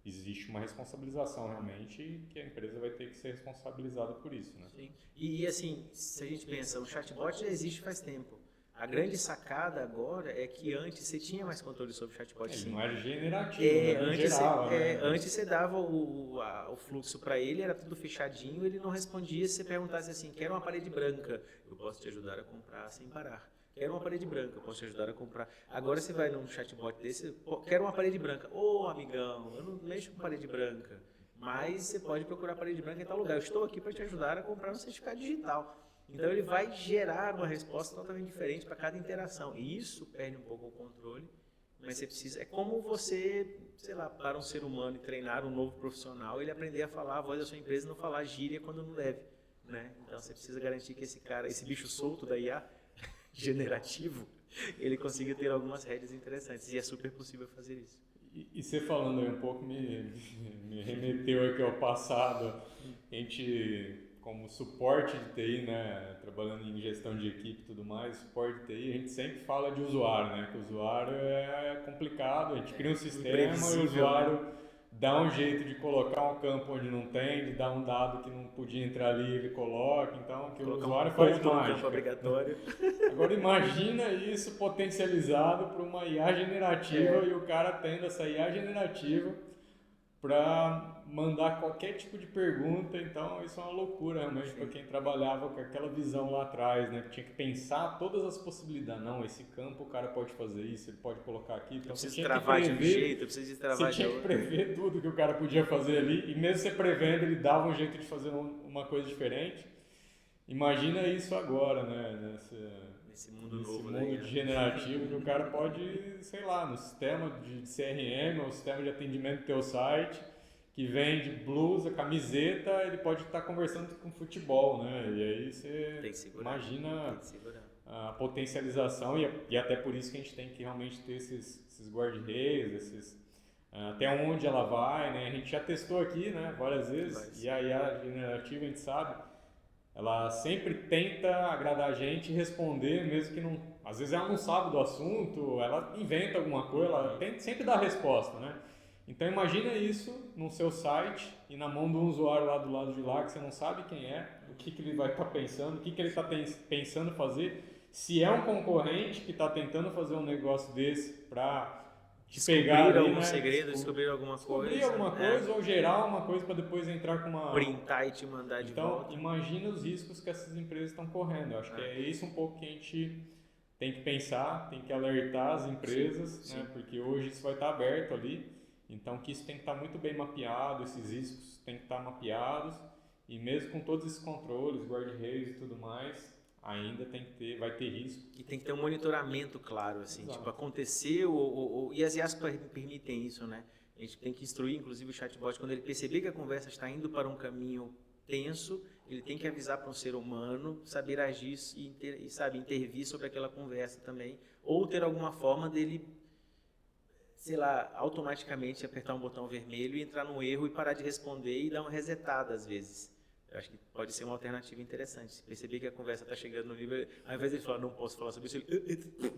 [SPEAKER 2] existe uma responsabilização realmente que a empresa vai ter que ser responsabilizada por isso, né? Sim.
[SPEAKER 3] E assim, se a gente pensa, o chatbot já existe faz tempo. A grande sacada agora é que antes você tinha mais controle sobre o chatbot.
[SPEAKER 2] Ele não era generativo,
[SPEAKER 3] antes você dava o fluxo para ele, era tudo fechadinho, ele não respondia se você perguntasse assim, quero uma parede branca, eu posso te ajudar a comprar sem parar. Quero uma parede branca, eu posso te ajudar a comprar. Agora você vai num chatbot desse, quero uma parede branca. Ô, amigão, eu não mexo com parede branca, mas você pode procurar parede branca em tal lugar. Eu estou aqui para te ajudar a comprar um certificado digital. Então ele vai gerar uma resposta totalmente diferente para cada interação. E isso perde um pouco o controle, mas você precisa... É como você, sei lá, para um ser humano e treinar um novo profissional, ele aprender a falar a voz da sua empresa e não falar gíria quando não deve, né? Então você precisa garantir que esse bicho solto da IA, generativo, ele consiga ter algumas rédeas interessantes. E é super possível fazer isso.
[SPEAKER 2] E você falando aí um pouco me remeteu aqui ao passado. A gente, como suporte de TI, né, trabalhando em gestão de equipe e tudo mais, suporte de TI, a gente sempre fala de usuário, né, que o usuário é complicado, a gente cria um sistema e o usuário dá um jeito de colocar um campo onde não tem, de dar um dado que não podia entrar ali, ele coloca, então que o usuário faz mágica.
[SPEAKER 3] Obrigatório.
[SPEAKER 2] Agora imagina isso potencializado para uma IA generativa e o cara tendo essa IA generativa para mandar qualquer tipo de pergunta, então isso é uma loucura realmente para quem trabalhava com aquela visão lá atrás, né? Que tinha que pensar todas as possibilidades. Não, esse campo o cara pode fazer isso, ele pode colocar aqui. Então
[SPEAKER 3] você tinha que prever,
[SPEAKER 2] você tinha que prever tudo que o cara podia fazer ali, e mesmo você prevendo, ele dava um jeito de fazer uma coisa diferente. Imagina isso agora, né?
[SPEAKER 3] Nesse mundo
[SPEAKER 2] generativo, que o cara pode, sei lá, no sistema de CRM ou sistema de atendimento do teu site, que vende blusa, camiseta, ele pode estar conversando com futebol, né? E aí você imagina a potencialização e até por isso que a gente tem que realmente ter esses guarda-reis, até onde ela vai, né? A gente já testou aqui, né, várias vezes, e a IA generativa, a gente sabe, ela sempre tenta agradar a gente e responder, mesmo que não... Às vezes ela não sabe do assunto, ela inventa alguma coisa, ela sempre dá a resposta, né? Então imagina isso no seu site e na mão de um usuário lá do lado de lá que você não sabe quem é, o que ele vai estar pensando, o que ele está pensando fazer, se é um concorrente que está tentando fazer um negócio desse para pegar ali,
[SPEAKER 3] algum
[SPEAKER 2] né?
[SPEAKER 3] segredo, descobrir alguma coisa.
[SPEAKER 2] Ou gerar uma coisa para depois entrar com uma...
[SPEAKER 3] Printar e te mandar de volta.
[SPEAKER 2] Então imagina os riscos que essas empresas estão correndo. Eu acho que é isso um pouco que a gente tem que pensar, tem que alertar as empresas, né? Porque hoje isso vai estar aberto ali. Então que isso tem que estar muito bem mapeado, esses riscos tem que estar mapeados, e mesmo com todos esses controles, guarda-reis e tudo mais, ainda vai ter risco.
[SPEAKER 3] E tem que ter um monitoramento claro, assim,
[SPEAKER 2] Exato.
[SPEAKER 3] tipo, aconteceu, e as IAs permitem isso, né? A gente tem que instruir, inclusive, o chatbot, quando ele perceber que a conversa está indo para um caminho tenso, ele tem que avisar para um ser humano, saber agir e sabe, intervir sobre aquela conversa também, ou ter alguma forma dele, sei lá, automaticamente apertar um botão vermelho e entrar num erro e parar de responder e dar uma resetada às vezes. Eu acho que pode ser uma alternativa interessante. Se perceber que a conversa está chegando no nível, ao invés de ele falar, não posso falar sobre isso, ele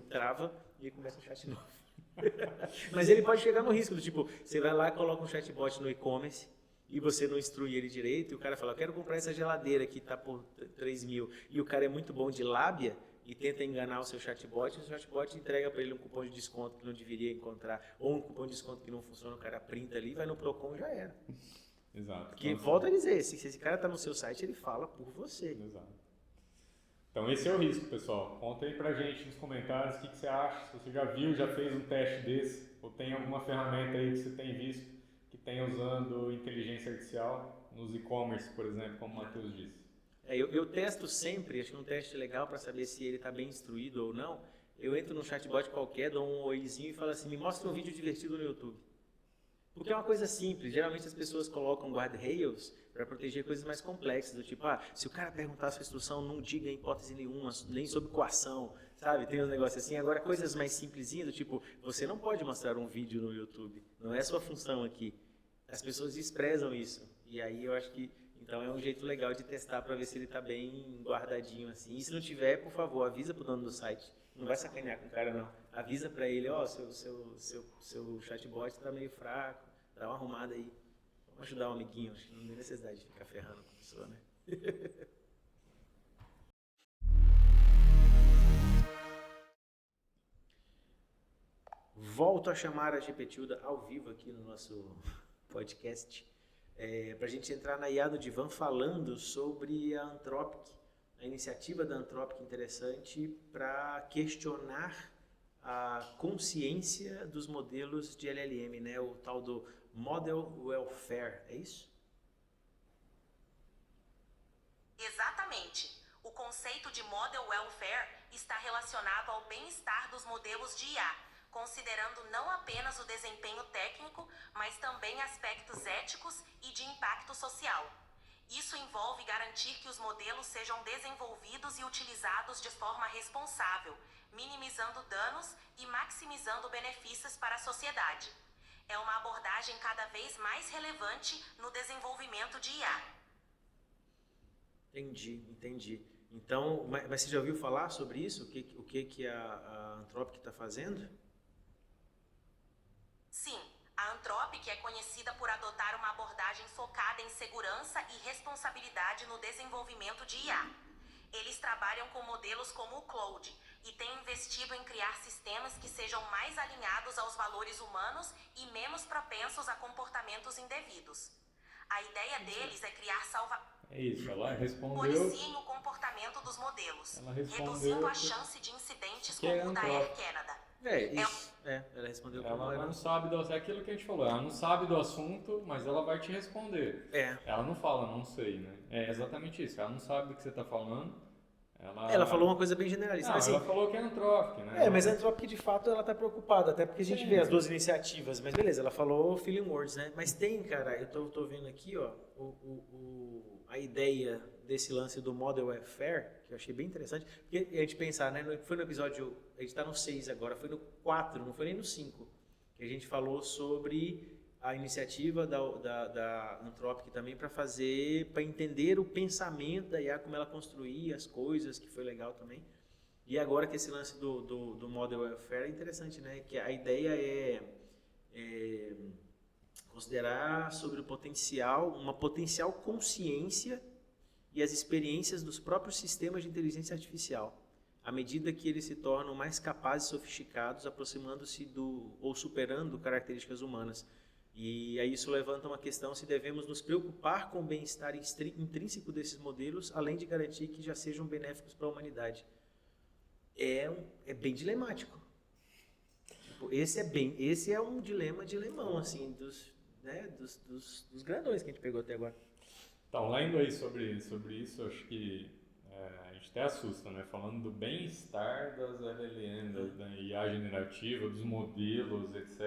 [SPEAKER 3] trava e começa o chat novo. Mas ele pode chegar no risco do tipo, você vai lá e coloca um chatbot no e-commerce e você não instrui ele direito e o cara fala, eu quero comprar essa geladeira que está por 3 mil, e o cara é muito bom de lábia e tenta enganar o seu chatbot, e o chatbot entrega para ele um cupom de desconto que não deveria encontrar, ou um cupom de desconto que não funciona, o cara printa ali, vai no Procon e já era.
[SPEAKER 2] Exato.
[SPEAKER 3] Porque, volto a dizer, se esse cara está no seu site, ele fala por você.
[SPEAKER 2] Exato. Então esse é o risco, pessoal. Conta aí pra gente nos comentários o que você acha, se você já viu, já fez um teste desse, ou tem alguma ferramenta aí que você tem visto que tem usando inteligência artificial nos e-commerce, por exemplo, como o Matheus disse.
[SPEAKER 3] Eu testo sempre, acho que um teste legal para saber se ele está bem instruído ou não. Eu entro num chatbot qualquer, dou um oizinho e falo assim, me mostra um vídeo divertido no YouTube. Porque é uma coisa simples, geralmente as pessoas colocam guardrails para proteger coisas mais complexas, do tipo, se o cara perguntar a sua instrução, não diga em hipótese nenhuma, nem sobre coação, sabe? Tem uns negócios assim. Agora, coisas mais simplesinhas, do tipo, você não pode mostrar um vídeo no YouTube, não é sua função aqui. As pessoas desprezam isso, e aí eu acho que, então é um jeito legal de testar para ver se ele está bem guardadinho assim. E se não tiver, por favor, avisa pro dono do site. Não vai sacanear com o cara, não. Avisa para ele, seu chatbot está meio fraco, dá uma arrumada aí. Vamos ajudar o amiguinho, acho que não tem necessidade de ficar ferrando com a pessoa, né? Volto a chamar a GPTilda ao vivo aqui no nosso podcast, para a gente entrar na IA do Divã falando sobre a Anthropic, a iniciativa da Anthropic interessante para questionar a consciência dos modelos de LLM, né? O tal do Model Welfare, é isso?
[SPEAKER 4] Exatamente. O conceito de Model Welfare está relacionado ao bem-estar dos modelos de IA, considerando não apenas o desempenho técnico, mas também aspectos éticos e de impacto social. Isso envolve garantir que os modelos sejam desenvolvidos e utilizados de forma responsável, minimizando danos e maximizando benefícios para a sociedade. É uma abordagem cada vez mais relevante no desenvolvimento de IA.
[SPEAKER 3] Entendi. Então, mas você já ouviu falar sobre isso? O que a Anthropic está fazendo?
[SPEAKER 4] Sim, a Anthropic é conhecida por adotar uma abordagem focada em segurança e responsabilidade no desenvolvimento de IA. Eles trabalham com modelos como o Claude e têm investido em criar sistemas que sejam mais alinhados aos valores humanos e menos propensos a comportamentos indevidos. A ideia deles é criar
[SPEAKER 2] É isso, ela respondeu.
[SPEAKER 4] Policiem o comportamento dos modelos,
[SPEAKER 2] Ela respondeu
[SPEAKER 4] reduzindo a chance de incidentes
[SPEAKER 2] que é
[SPEAKER 4] como o da Air Canada.
[SPEAKER 3] Ela respondeu como
[SPEAKER 2] Ela não sabe é aquilo que a gente falou, ela não sabe do assunto, mas ela vai te responder. Ela não fala, não sei, né? É exatamente isso, ela não sabe do que você está falando.
[SPEAKER 3] Ela falou uma coisa bem generalista.
[SPEAKER 2] Não,
[SPEAKER 3] assim,
[SPEAKER 2] ela falou que é Anthropic, né?
[SPEAKER 3] Mas a Anthropic, de fato, ela está preocupada, até porque a gente vê as duas iniciativas. Mas beleza, ela falou feeling words, né? Mas tem, cara, eu tô vendo aqui, ó, a ideia desse lance do Model Welfare, que eu achei bem interessante, porque a gente pensar, né? Foi no episódio, a gente está no 6 agora, foi no 4, não foi nem no 5, que a gente falou sobre a iniciativa da Anthropic também para entender o pensamento da IA, como ela construía as coisas, que foi legal também. E agora que esse lance do Model Welfare é interessante, né? Que a ideia é Considerar sobre o potencial, uma potencial consciência e as experiências dos próprios sistemas de inteligência artificial, à medida que eles se tornam mais capazes e sofisticados, aproximando-se ou superando características humanas. E aí isso levanta uma questão se devemos nos preocupar com o bem-estar intrínseco desses modelos, além de garantir que já sejam benéficos para a humanidade. É bem dilemático. Esse é um dilemão, assim, dos grandões que a gente pegou até agora.
[SPEAKER 2] Então, lendo aí sobre isso, acho que a gente até assusta, né? Falando do bem-estar das LLM, da IA generativa, dos modelos, etc.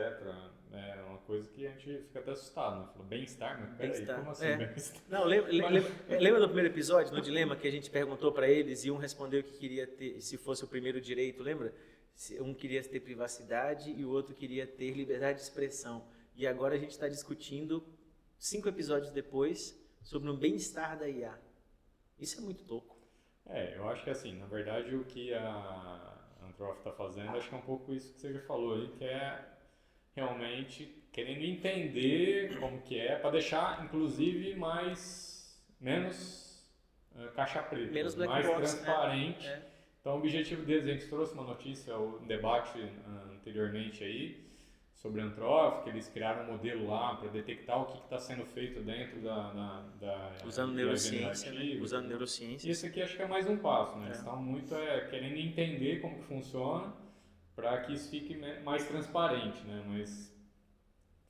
[SPEAKER 2] É uma coisa que a gente fica até assustado, né? Fala, bem-estar? Mas peraí, como assim bem-estar?
[SPEAKER 3] Não, lembra do primeiro episódio, no dilema, que a gente perguntou para eles e um respondeu que queria ter, se fosse o primeiro direito, lembra? Um queria ter privacidade e o outro queria ter liberdade de expressão. E agora a gente está discutindo, 5 episódios depois, sobre o bem-estar da IA. Isso é muito louco.
[SPEAKER 2] Eu acho que assim, na verdade o que a Anthropic está fazendo, acho que é um pouco isso que você já falou aí, que é realmente querendo entender como que é, para deixar inclusive menos caixa preta,
[SPEAKER 3] menos black
[SPEAKER 2] mais
[SPEAKER 3] box,
[SPEAKER 2] transparente. Então o objetivo deles, a gente trouxe uma notícia, um debate anteriormente aí, sobre a Anthropic, que eles criaram um modelo lá para detectar o que está sendo feito dentro da
[SPEAKER 3] usando neurociência, né? Usando neurociência.
[SPEAKER 2] E esse aqui acho que é mais um passo, né? Eles estão muito querendo entender como que funciona para que isso fique mais transparente, né? Mas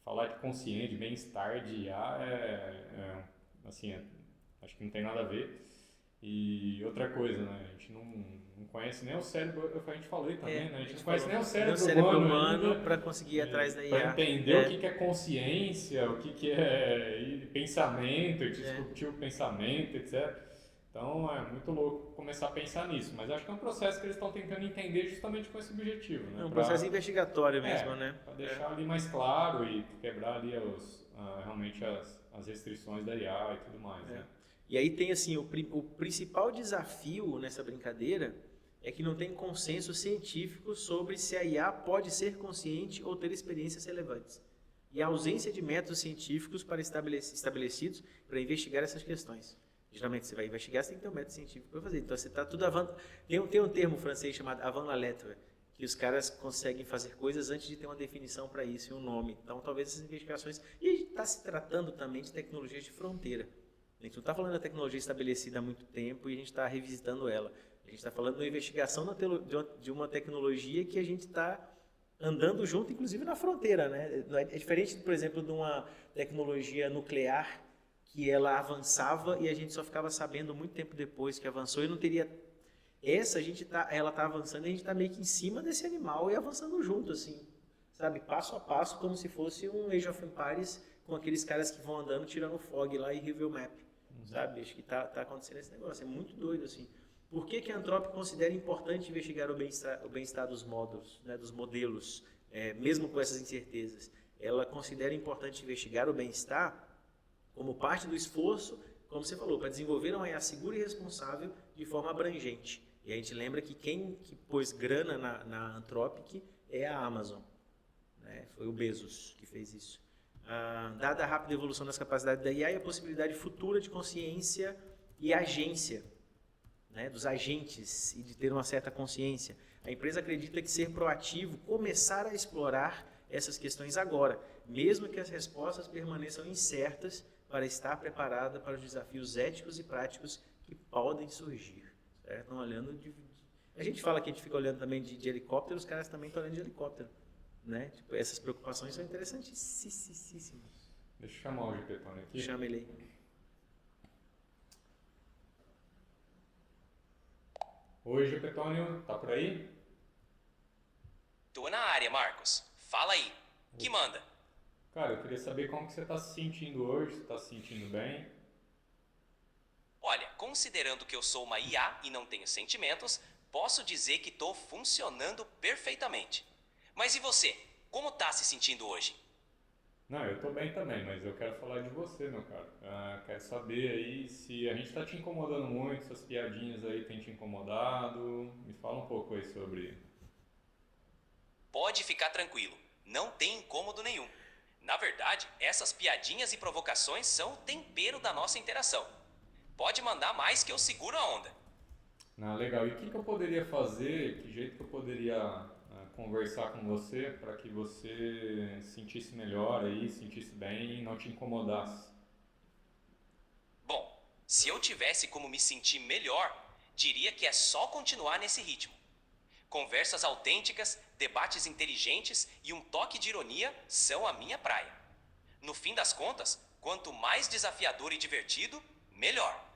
[SPEAKER 2] falar de consciência, de bem-estar, de IA assim, acho que não tem nada a ver. E outra coisa, né? A gente não conhece nem o cérebro, a gente falou também, né? A gente não conhece nem o cérebro humano
[SPEAKER 3] para conseguir ir atrás da IA.
[SPEAKER 2] Para entender o que é consciência, o que é pensamento, discutir o pensamento, etc. Então é muito louco começar a pensar nisso, mas acho que é um processo que eles estão tentando entender justamente com esse objetivo, né?
[SPEAKER 3] É um processo investigatório mesmo, né?
[SPEAKER 2] Para deixar ali mais claro e quebrar ali realmente as restrições da IA e tudo mais, né?
[SPEAKER 3] E aí tem assim, o principal desafio nessa brincadeira é que não tem consenso científico sobre se a IA pode ser consciente ou ter experiências relevantes. E a ausência de métodos científicos estabelecidos para investigar essas questões. Geralmente você vai investigar, você tem que ter um método científico para fazer. Então você está tudo tem um termo francês chamado avant la lettre, que os caras conseguem fazer coisas antes de ter uma definição para isso e um nome. Então talvez essas investigações... E a gente está se tratando também de tecnologias de fronteira. A gente não está falando da tecnologia estabelecida há muito tempo e a gente está revisitando ela. A gente está falando de uma investigação de uma tecnologia que a gente está andando junto, inclusive na fronteira, né? É diferente, por exemplo, de uma tecnologia nuclear que ela avançava e a gente só ficava sabendo muito tempo depois que avançou e não teria... ela está avançando e a gente está meio que em cima desse animal e avançando junto, assim, sabe? Passo a passo, como se fosse um Age of Empires com aqueles caras que vão andando, tirando fog lá e review map. Sabe? Acho que tá acontecendo esse negócio. É muito doido, assim. Por que a Anthropic considera importante investigar o bem-estar dos módulos, né, dos modelos, mesmo com essas incertezas? Ela considera importante investigar o bem-estar como parte do esforço, como você falou, para desenvolver uma IA segura e responsável de forma abrangente. E a gente lembra que quem pôs grana na Anthropic é a Amazon, né? Foi o Bezos que fez isso. Dada a rápida evolução das capacidades da IA e a possibilidade futura de consciência e agência, né, dos agentes e de ter uma certa consciência, a empresa acredita que ser proativo, começar a explorar essas questões agora, mesmo que as respostas permaneçam incertas, para estar preparada para os desafios éticos e práticos que podem surgir. Certo? Estão olhando a gente fala que a gente fica olhando também de helicóptero, os caras também estão olhando de helicóptero. Né? Tipo, essas preocupações são interessantíssimas.
[SPEAKER 2] Deixa eu chamar o Gepetone aqui.
[SPEAKER 3] Chama ele aí.
[SPEAKER 2] Oi, Gepetônio, tá por aí?
[SPEAKER 5] Tô na área, Marcos. Fala aí. Que manda?
[SPEAKER 2] Cara, eu queria saber como que você tá se sentindo hoje, se tá se sentindo bem.
[SPEAKER 5] Olha, considerando que eu sou uma IA e não tenho sentimentos, posso dizer que tô funcionando perfeitamente. Mas e você? Como tá se sentindo hoje?
[SPEAKER 2] Não, eu tô bem também, mas eu quero falar de você, meu cara. Quero saber aí se a gente tá te incomodando muito, se as piadinhas aí têm te incomodado. Me fala um pouco aí sobre...
[SPEAKER 5] Pode ficar tranquilo, não tem incômodo nenhum. Na verdade, essas piadinhas e provocações são o tempero da nossa interação. Pode mandar mais que eu seguro a onda.
[SPEAKER 2] Ah, legal. E o que eu poderia fazer, que jeito que eu poderia conversar com você para que você se sentisse melhor aí, se sentisse bem e não te incomodasse?
[SPEAKER 5] Bom, se eu tivesse como me sentir melhor, diria que é só continuar nesse ritmo. Conversas autênticas, debates inteligentes e um toque de ironia são a minha praia. No fim das contas, quanto mais desafiador e divertido, melhor.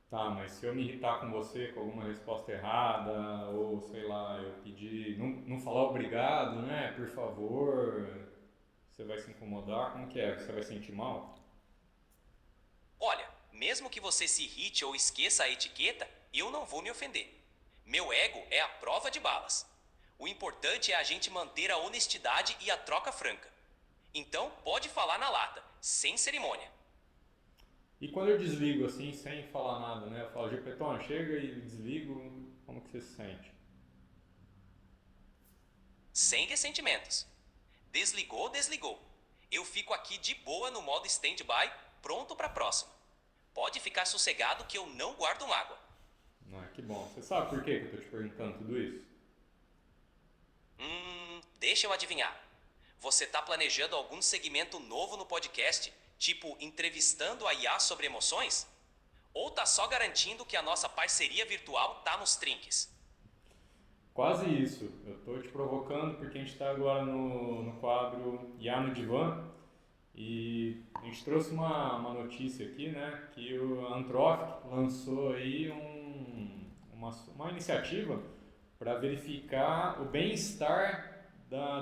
[SPEAKER 2] Tá, mas se eu me irritar com você com alguma resposta errada, ou sei lá, eu pedir, não falar obrigado, né, por favor, você vai se incomodar? Como que é? Você vai sentir mal?
[SPEAKER 5] Olha, mesmo que você se irrite ou esqueça a etiqueta, eu não vou me ofender. Meu ego é a prova de balas. O importante é a gente manter a honestidade e a troca franca. Então, pode falar na lata, sem cerimônia.
[SPEAKER 2] E quando eu desligo assim, sem falar nada, né, eu falo, Gepetone, chega e desligo, como que você se sente?
[SPEAKER 5] Sem ressentimentos. Desligou, desligou. Eu fico aqui de boa no modo stand-by, pronto para a próxima. Pode ficar sossegado que eu não guardo mágoa.
[SPEAKER 2] Ah, que bom. Você sabe por que que eu tô te perguntando tudo isso?
[SPEAKER 5] Deixa eu adivinhar. Você tá planejando algum segmento novo no podcast, tipo entrevistando a IA sobre emoções? Ou tá só garantindo que a nossa parceria virtual tá nos trinques?
[SPEAKER 2] Quase isso. Eu tô te provocando porque a gente está agora no quadro IA no Divã e a gente trouxe uma notícia aqui, né, que o Anthropic lançou aí uma iniciativa para verificar o bem-estar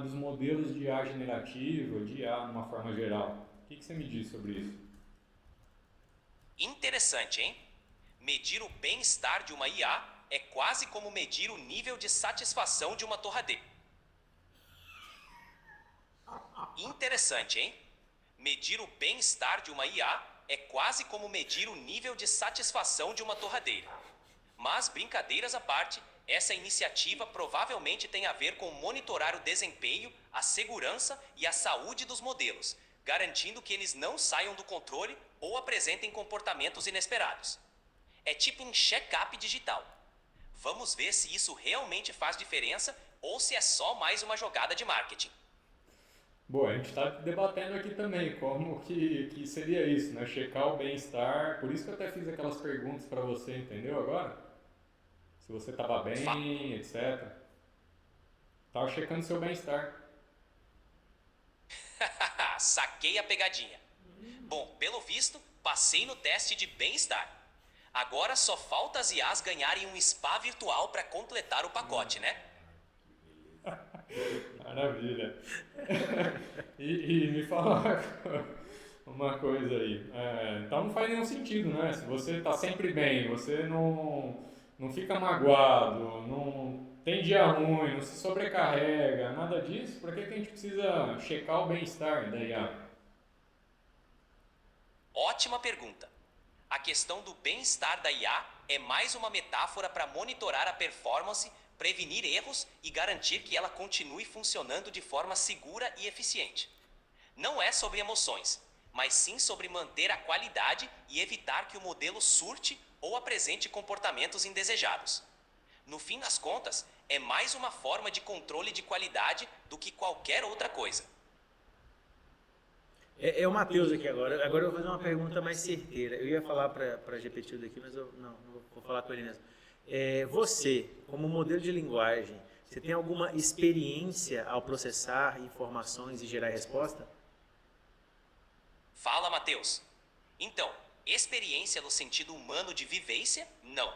[SPEAKER 2] dos modelos de IA generativa, de IA de uma forma geral. O que você me diz sobre isso?
[SPEAKER 5] Interessante, hein? Medir o bem-estar de uma IA é quase como medir o nível de satisfação de uma torradeira. Interessante, hein? Medir o bem-estar de uma IA é quase como medir o nível de satisfação de uma torradeira. Mas, brincadeiras à parte, essa iniciativa provavelmente tem a ver com monitorar o desempenho, a segurança e a saúde dos modelos, garantindo que eles não saiam do controle ou apresentem comportamentos inesperados. É tipo um check-up digital. Vamos ver se isso realmente faz diferença ou se é só mais uma jogada de marketing.
[SPEAKER 2] Bom, a gente está debatendo aqui também como que seria isso, né? Checar o bem-estar. Por isso que eu até fiz aquelas perguntas para você, entendeu agora? Se você estava bem, etc. Tava checando seu bem-estar.
[SPEAKER 5] Saquei a pegadinha. Bom, pelo visto, passei no teste de bem-estar. Agora só falta as IAs ganharem um spa virtual para completar o pacote, né?
[SPEAKER 2] Maravilha. E me fala uma coisa aí. Então não faz nenhum sentido, né? Se você está sempre bem, você não fica magoado, não tem dia ruim, não se sobrecarrega, nada disso, por que a gente precisa checar o bem-estar da IA?
[SPEAKER 5] Ótima pergunta. A questão do bem-estar da IA é mais uma metáfora para monitorar a performance, prevenir erros e garantir que ela continue funcionando de forma segura e eficiente. Não é sobre emoções, mas sim sobre manter a qualidade e evitar que o modelo surte ou apresente comportamentos indesejados. No fim das contas, é mais uma forma de controle de qualidade do que qualquer outra coisa.
[SPEAKER 3] É o Matheus aqui agora. Agora eu vou fazer uma pergunta mais certeira. Eu ia falar para a GPT daqui, mas eu não vou falar com ele mesmo. Você, como modelo de linguagem, você tem alguma experiência ao processar informações e gerar resposta?
[SPEAKER 5] Fala, Matheus. Então, experiência no sentido humano de vivência, não.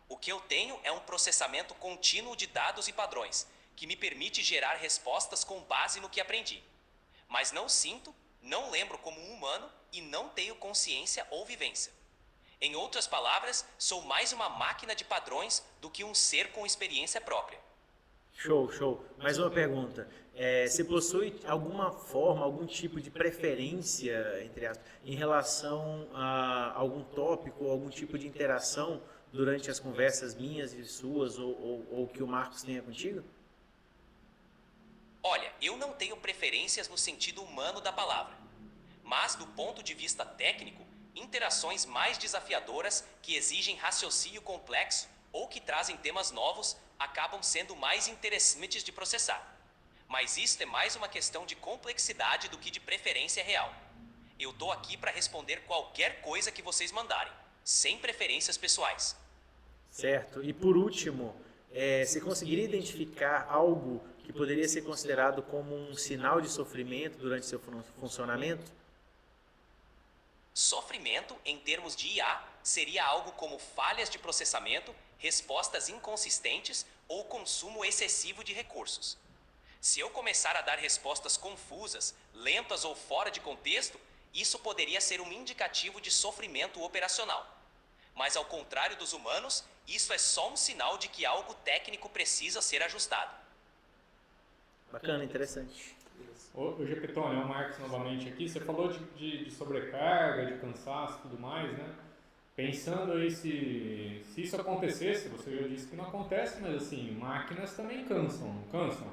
[SPEAKER 5] O que eu tenho é um processamento contínuo de dados e padrões, que me permite gerar respostas com base no que aprendi. Mas não sinto, não lembro como um humano e não tenho consciência ou vivência. Em outras palavras, sou mais uma máquina de padrões do que um ser com experiência própria.
[SPEAKER 3] Show. Mais uma pergunta. Você possui alguma forma, algum tipo de preferência, entre aspas, em relação a algum tópico, algum tipo de interação durante as conversas minhas e suas ou que o Marcos tenha contigo?
[SPEAKER 5] Olha, eu não tenho preferências no sentido humano da palavra. Mas, do ponto de vista técnico, interações mais desafiadoras que exigem raciocínio complexo ou que trazem temas novos acabam sendo mais interessantes de processar. Mas isso é mais uma questão de complexidade do que de preferência real. Eu tô aqui para responder qualquer coisa que vocês mandarem, sem preferências pessoais.
[SPEAKER 3] Certo. E por último, você conseguiria identificar algo que poderia ser considerado como um sinal de sofrimento durante seu funcionamento?
[SPEAKER 5] Sofrimento, em termos de IA, seria algo como falhas de processamento, respostas inconsistentes ou consumo excessivo de recursos. Se eu começar a dar respostas confusas, lentas ou fora de contexto, isso poderia ser um indicativo de sofrimento operacional. Mas ao contrário dos humanos, isso é só um sinal de que algo técnico precisa ser ajustado.
[SPEAKER 3] Bacana, interessante.
[SPEAKER 2] Ô Gepetone, é o Marcos novamente aqui. Você falou de sobrecarga, de cansaço e tudo mais, né? Pensando aí se isso acontecesse, você já disse que não acontece, mas assim, máquinas também cansam, não cansam?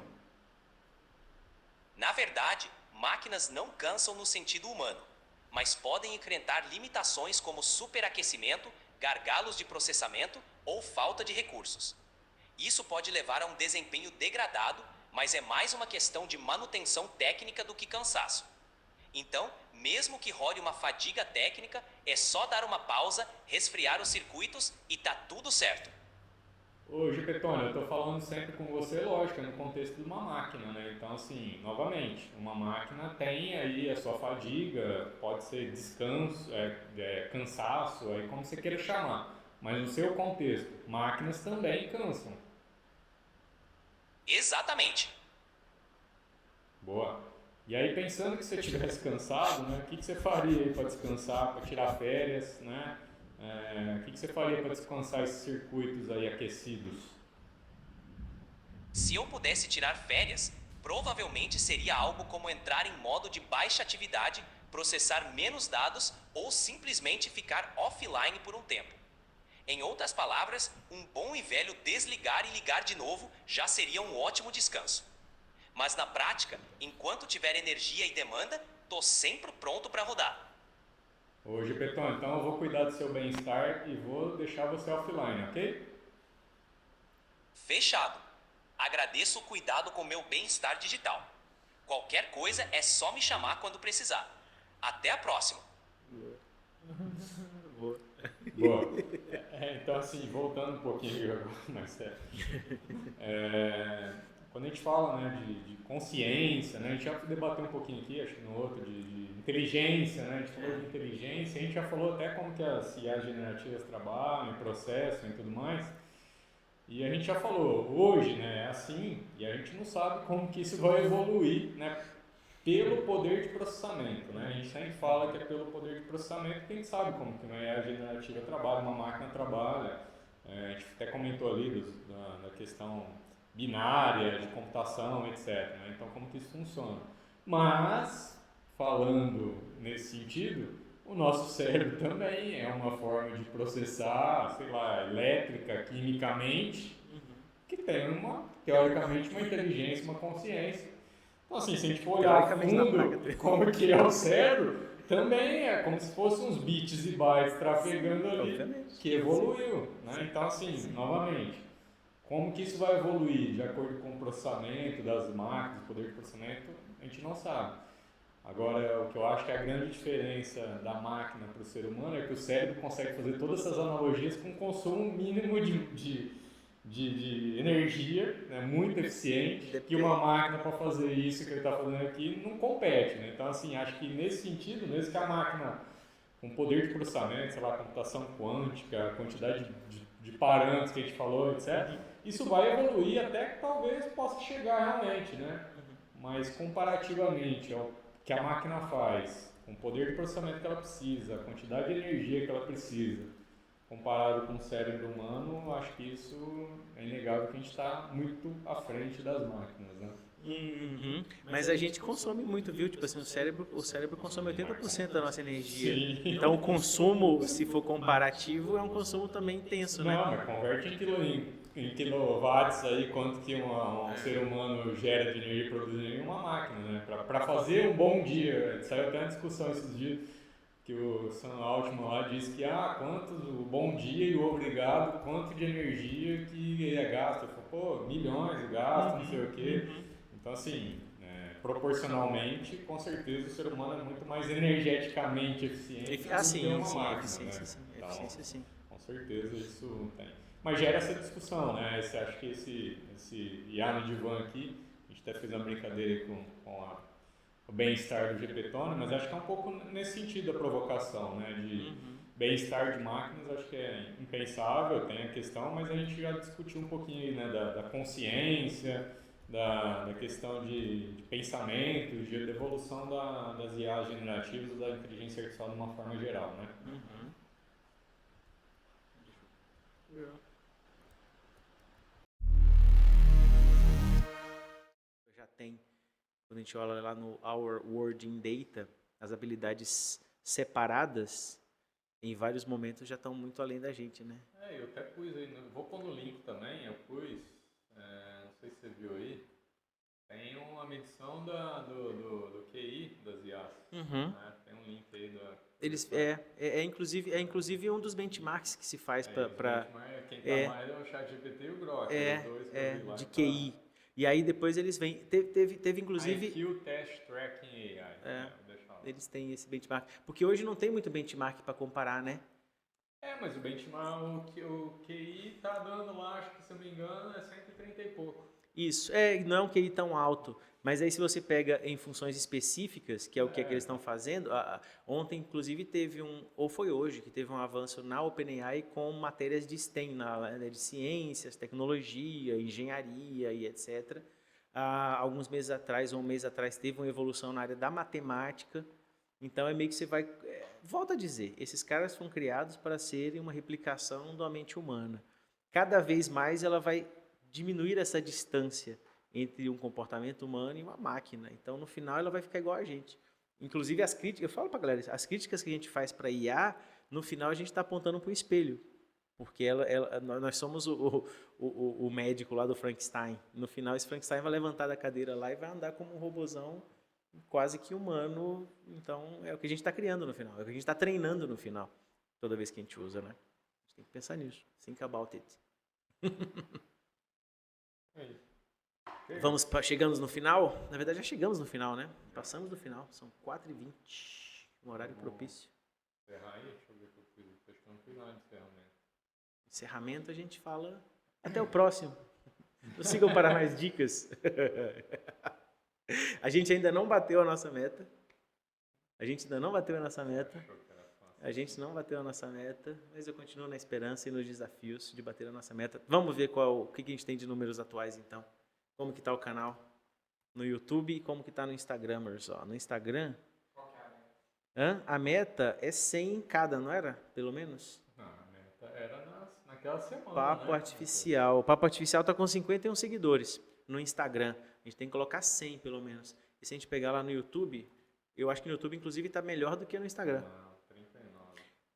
[SPEAKER 5] Na verdade, máquinas não cansam no sentido humano, mas podem enfrentar limitações como superaquecimento, gargalos de processamento ou falta de recursos. Isso pode levar a um desempenho degradado, mas é mais uma questão de manutenção técnica do que cansaço. Então, mesmo que role uma fadiga técnica, é só dar uma pausa, resfriar os circuitos e tá tudo certo.
[SPEAKER 2] Ô Gepetone, eu estou falando sempre com você, lógico, no contexto de uma máquina, né? Então, assim, novamente, uma máquina tem aí a sua fadiga, pode ser descanso, cansaço, aí como você queira chamar. Mas no seu contexto, máquinas também cansam.
[SPEAKER 5] Exatamente.
[SPEAKER 2] Boa. E aí, pensando que você estivesse cansado, né? O que você faria aí para descansar, para tirar férias, né? O que você faria para descansar esses circuitos aí aquecidos?
[SPEAKER 5] Se eu pudesse tirar férias, provavelmente seria algo como entrar em modo de baixa atividade, processar menos dados ou simplesmente ficar offline por um tempo. Em outras palavras, um bom e velho desligar e ligar de novo já seria um ótimo descanso. Mas na prática, enquanto tiver energia e demanda, tô sempre pronto para rodar.
[SPEAKER 2] Ô Gepetone, então eu vou cuidar do seu bem-estar e vou deixar você offline, ok?
[SPEAKER 5] Fechado. Agradeço o cuidado com meu bem-estar digital. Qualquer coisa é só me chamar quando precisar. Até a próxima.
[SPEAKER 3] Boa.
[SPEAKER 2] Boa. Então, assim, voltando um pouquinho agora, mais sério. Quando a gente fala, né, de consciência, né, a gente já debateu um pouquinho aqui, acho que no outro, de inteligência, né, a gente falou de inteligência, a gente já falou até como que as IAs generativas trabalham, processam e tudo mais. E a gente já falou, hoje, né, é assim, e a gente não sabe como que isso vai evoluir, né, pelo poder de processamento, né? A gente sempre fala que é pelo poder de processamento que a gente sabe como que uma IA generativa trabalha, uma máquina trabalha. A gente até comentou ali da questão binária, de computação, etc. Né? Então, como que isso funciona. Mas, falando nesse sentido, o nosso cérebro também é uma forma de processar, sei lá, elétrica, quimicamente, que tem teoricamente, uma inteligência, uma consciência. Então, assim, se a gente for olhar a fundo como que é o cérebro, também é como se fossem uns bits e bytes trafegando ali, que evoluiu, né? Então, assim, novamente, como que isso vai evoluir de acordo com o processamento das máquinas, o poder de processamento, a gente não sabe. Agora, o que eu acho que é a grande diferença da máquina para o ser humano é que o cérebro consegue fazer todas essas analogias com um consumo mínimo de energia, né, muito eficiente, que uma máquina para fazer isso que ele está fazendo aqui não compete, né? Então, assim, acho que nesse sentido, mesmo que a máquina com poder de processamento, sei lá, computação quântica, a quantidade de parâmetros que a gente falou, etc., isso vai evoluir até que talvez possa chegar realmente, né? Mas comparativamente ao que a máquina faz, com o poder de processamento que ela precisa, a quantidade de energia que ela precisa, comparado com o cérebro humano, acho que isso é inegável que a gente está muito à frente das máquinas, né?
[SPEAKER 3] Mas a gente consome muito, viu? Tipo assim, o cérebro consome 80% da nossa energia.
[SPEAKER 2] Sim.
[SPEAKER 3] Então o consumo, se for comparativo, é um consumo também intenso, né?
[SPEAKER 2] Não, mas converte em quilowatts aí, quanto que um ser humano gera de energia produzindo em uma máquina, né? Para fazer um bom dia. Saiu até uma discussão esses dias que o Sam Altman lá disse que o bom dia e o obrigado, quanto de energia que é gasto. Ele falou, pô, milhões de gasto, não sei o quê. Então, assim, proporcionalmente, com certeza o ser humano é muito mais energeticamente eficiente do que uma máquina,
[SPEAKER 3] eficiência,
[SPEAKER 2] né?
[SPEAKER 3] sim,
[SPEAKER 2] Então,
[SPEAKER 3] eficiência, sim.
[SPEAKER 2] com certeza isso tem. Mas gera essa discussão, né? Acho que esse IA no divã aqui, a gente até fez uma brincadeira aí com o bem-estar do GPTone, mas acho que é um pouco nesse sentido a provocação, né? De bem-estar de máquinas, acho que é impensável, tem a questão, mas a gente já discutiu um pouquinho aí, né? Da consciência, da questão de pensamento, de evolução das IAs generativas ou da inteligência artificial de uma forma geral, né?
[SPEAKER 3] Já tem, quando a gente olha lá no Our World in Data, as habilidades separadas, em vários momentos já estão muito além da gente, né?
[SPEAKER 2] Eu até pus aí, vou pôr no link também, eu pus, não sei se você viu aí, tem uma medição do QI das IAs, né? Tem um link aí
[SPEAKER 3] Eles, inclusive um dos benchmarks que se faz para
[SPEAKER 2] quem tá mais é o ChatGPT e o Grok, os dois que eu vi lá.
[SPEAKER 3] de QI. E aí depois eles vêm, teve inclusive...
[SPEAKER 2] IQ Test Tracking AI, deixa lá.
[SPEAKER 3] Eles têm esse benchmark. Porque hoje não tem muito benchmark para comparar, né?
[SPEAKER 2] Mas o benchmark, o QI tá dando lá, acho que se eu não me engano, é 130 e pouco.
[SPEAKER 3] Isso, não é um QI tão alto. Mas aí se você pega em funções específicas, que é o que eles estão fazendo, ontem inclusive teve ou foi hoje, que teve um avanço na OpenAI com matérias de STEM, de ciências, tecnologia, engenharia e etc. Alguns meses atrás, ou um mês atrás, teve uma evolução na área da matemática. Então é meio que você vai... volta a dizer, esses caras foram criados para serem uma replicação da mente humana. Cada vez mais ela vai diminuir essa distância entre um comportamento humano e uma máquina. Então, no final, ela vai ficar igual a gente. Inclusive, as críticas, eu falo para a galera, as críticas que a gente faz para IA, no final a gente está apontando para o espelho. Porque nós somos o médico lá do Frankenstein. No final, esse Frankenstein vai levantar da cadeira lá e vai andar como um robozão quase que humano. Então, é o que a gente está criando no final. É o que a gente está treinando no final. Toda vez que a gente usa, né? A gente tem que pensar nisso. Think about it. Chegamos no final? Na verdade, já chegamos no final, né? Passamos do final. São 4h20. Um horário propício.
[SPEAKER 2] Encerrar aí? Deixa eu ver o que eu fiz. Acho que eu não fiz nada de encerramento.
[SPEAKER 3] Encerramento a gente fala... Até o próximo. Nos sigam para mais dicas. A gente ainda não bateu a nossa meta. Mas eu continuo na esperança e nos desafios de bater a nossa meta. Vamos ver o que a gente tem de números atuais, então. Como que está o canal no YouTube e como que está no Instagram, No Instagram...
[SPEAKER 2] Qual que é a meta?
[SPEAKER 3] A meta é 100 em cada, não era? Pelo menos?
[SPEAKER 2] Não, a meta era naquela semana,
[SPEAKER 3] Papo
[SPEAKER 2] né?
[SPEAKER 3] Artificial. O Papo Artificial está com 51 seguidores no Instagram. A gente tem que colocar 100, pelo menos. E se a gente pegar lá no YouTube, eu acho que no YouTube, inclusive, está melhor do que no Instagram.
[SPEAKER 2] Não,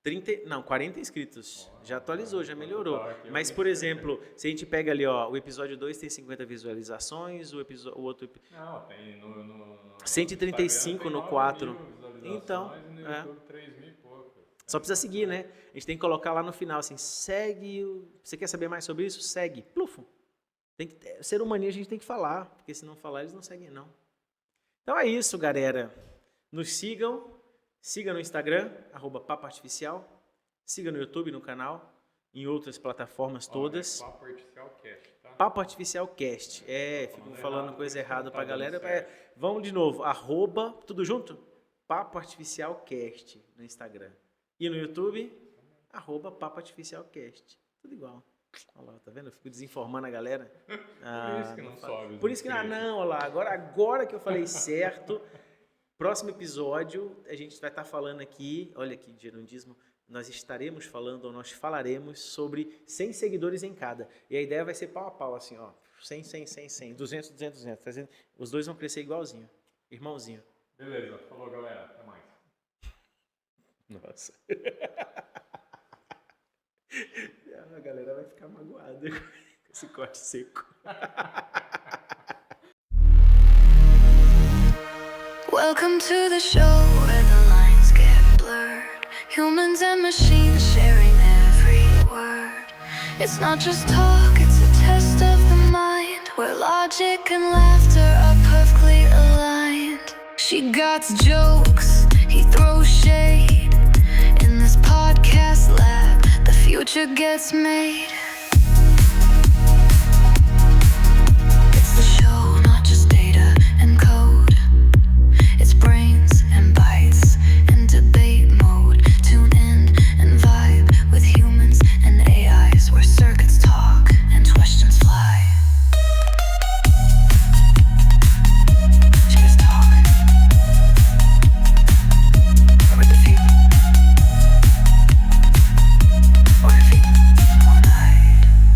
[SPEAKER 2] 39.
[SPEAKER 3] 40 inscritos. Já atualizou, já melhorou. Mas, por exemplo, se a gente pega ali, o episódio 2 tem 50 visualizações, o outro...
[SPEAKER 2] Não, tem no
[SPEAKER 3] 135 no 4. Então,
[SPEAKER 2] e no YouTube 3.000 e pouco.
[SPEAKER 3] Só precisa seguir, né? A gente tem que colocar lá no final, assim, segue... Você quer saber mais sobre isso? Segue. Plufo. Ser humano a gente tem que falar, porque se não falar, eles não seguem, não. Então é isso, galera. Nos sigam. Siga no Instagram, @Papo Artificial. Siga no YouTube, no canal. Em outras plataformas todas.
[SPEAKER 2] Papo Artificial Cast, tá?
[SPEAKER 3] Papo Artificial Cast. Fico falando coisa errada pra galera. Vamos de novo. @ tudo junto? Papo Artificial Cast no Instagram. E no YouTube, @Papo Artificial Cast. Tudo igual. Olha lá, tá vendo? Eu fico desinformando a galera.
[SPEAKER 2] Por isso que não sobe.
[SPEAKER 3] Por isso que não, olha lá. Agora que eu falei certo. Próximo episódio, a gente vai estar falando aqui, olha que gerundismo, nós estaremos falando, ou nós falaremos sobre 100 seguidores em cada. E a ideia vai ser pau a pau, assim, 100, 100, 100, 100, 200, 200, 200, 300. Os dois vão crescer igualzinho, irmãozinho.
[SPEAKER 2] Beleza, falou galera, até mais.
[SPEAKER 3] Nossa. A galera vai ficar magoada Esse corte seco.
[SPEAKER 1] Welcome to the show where the lines get blurred. Humans and machines sharing every word. It's not just talk, it's a test of the mind, where logic and laughter are perfectly aligned. She got jokes, he throws shade. In this podcast lab, the future gets made. It's the show, not just data and code. It's brains and bites in debate mode. Tune in and vibe with humans and AIs, where circuits talk and questions fly. Just talk. Or the feet. Or the feet.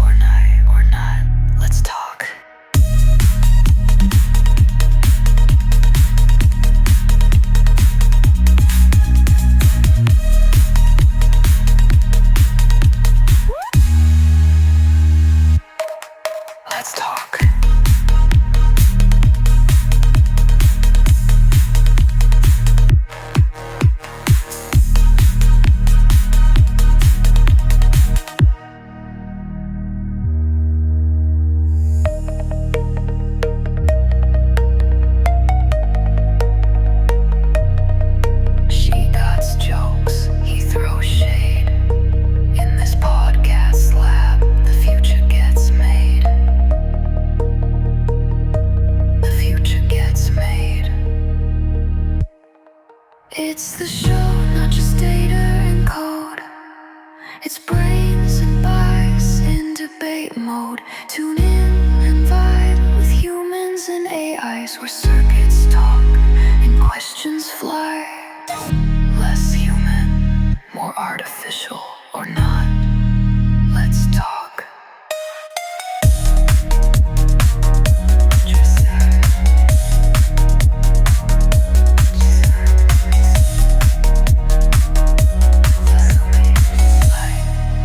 [SPEAKER 1] Or not. Let's talk. Let's talk. She got jokes, he throws shade. In this podcast lab, the future gets made. The future gets made. It's the show, not just data and code. It's brains and bites in debate mode. Tune in and vibe with humans and AIs, where circuits talk and questions fly. Less human, more artificial, or not. Let's talk.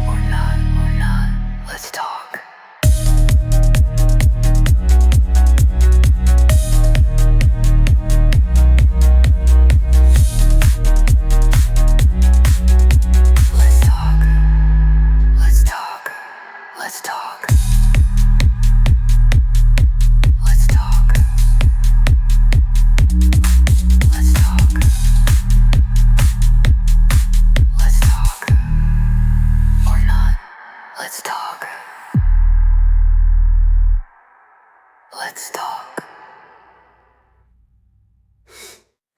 [SPEAKER 1] Or not. Let's talk. Let's talk. Let's talk. Let's talk. Let's talk. Let's talk. Let's talk. Or not. Let's talk. Let's talk.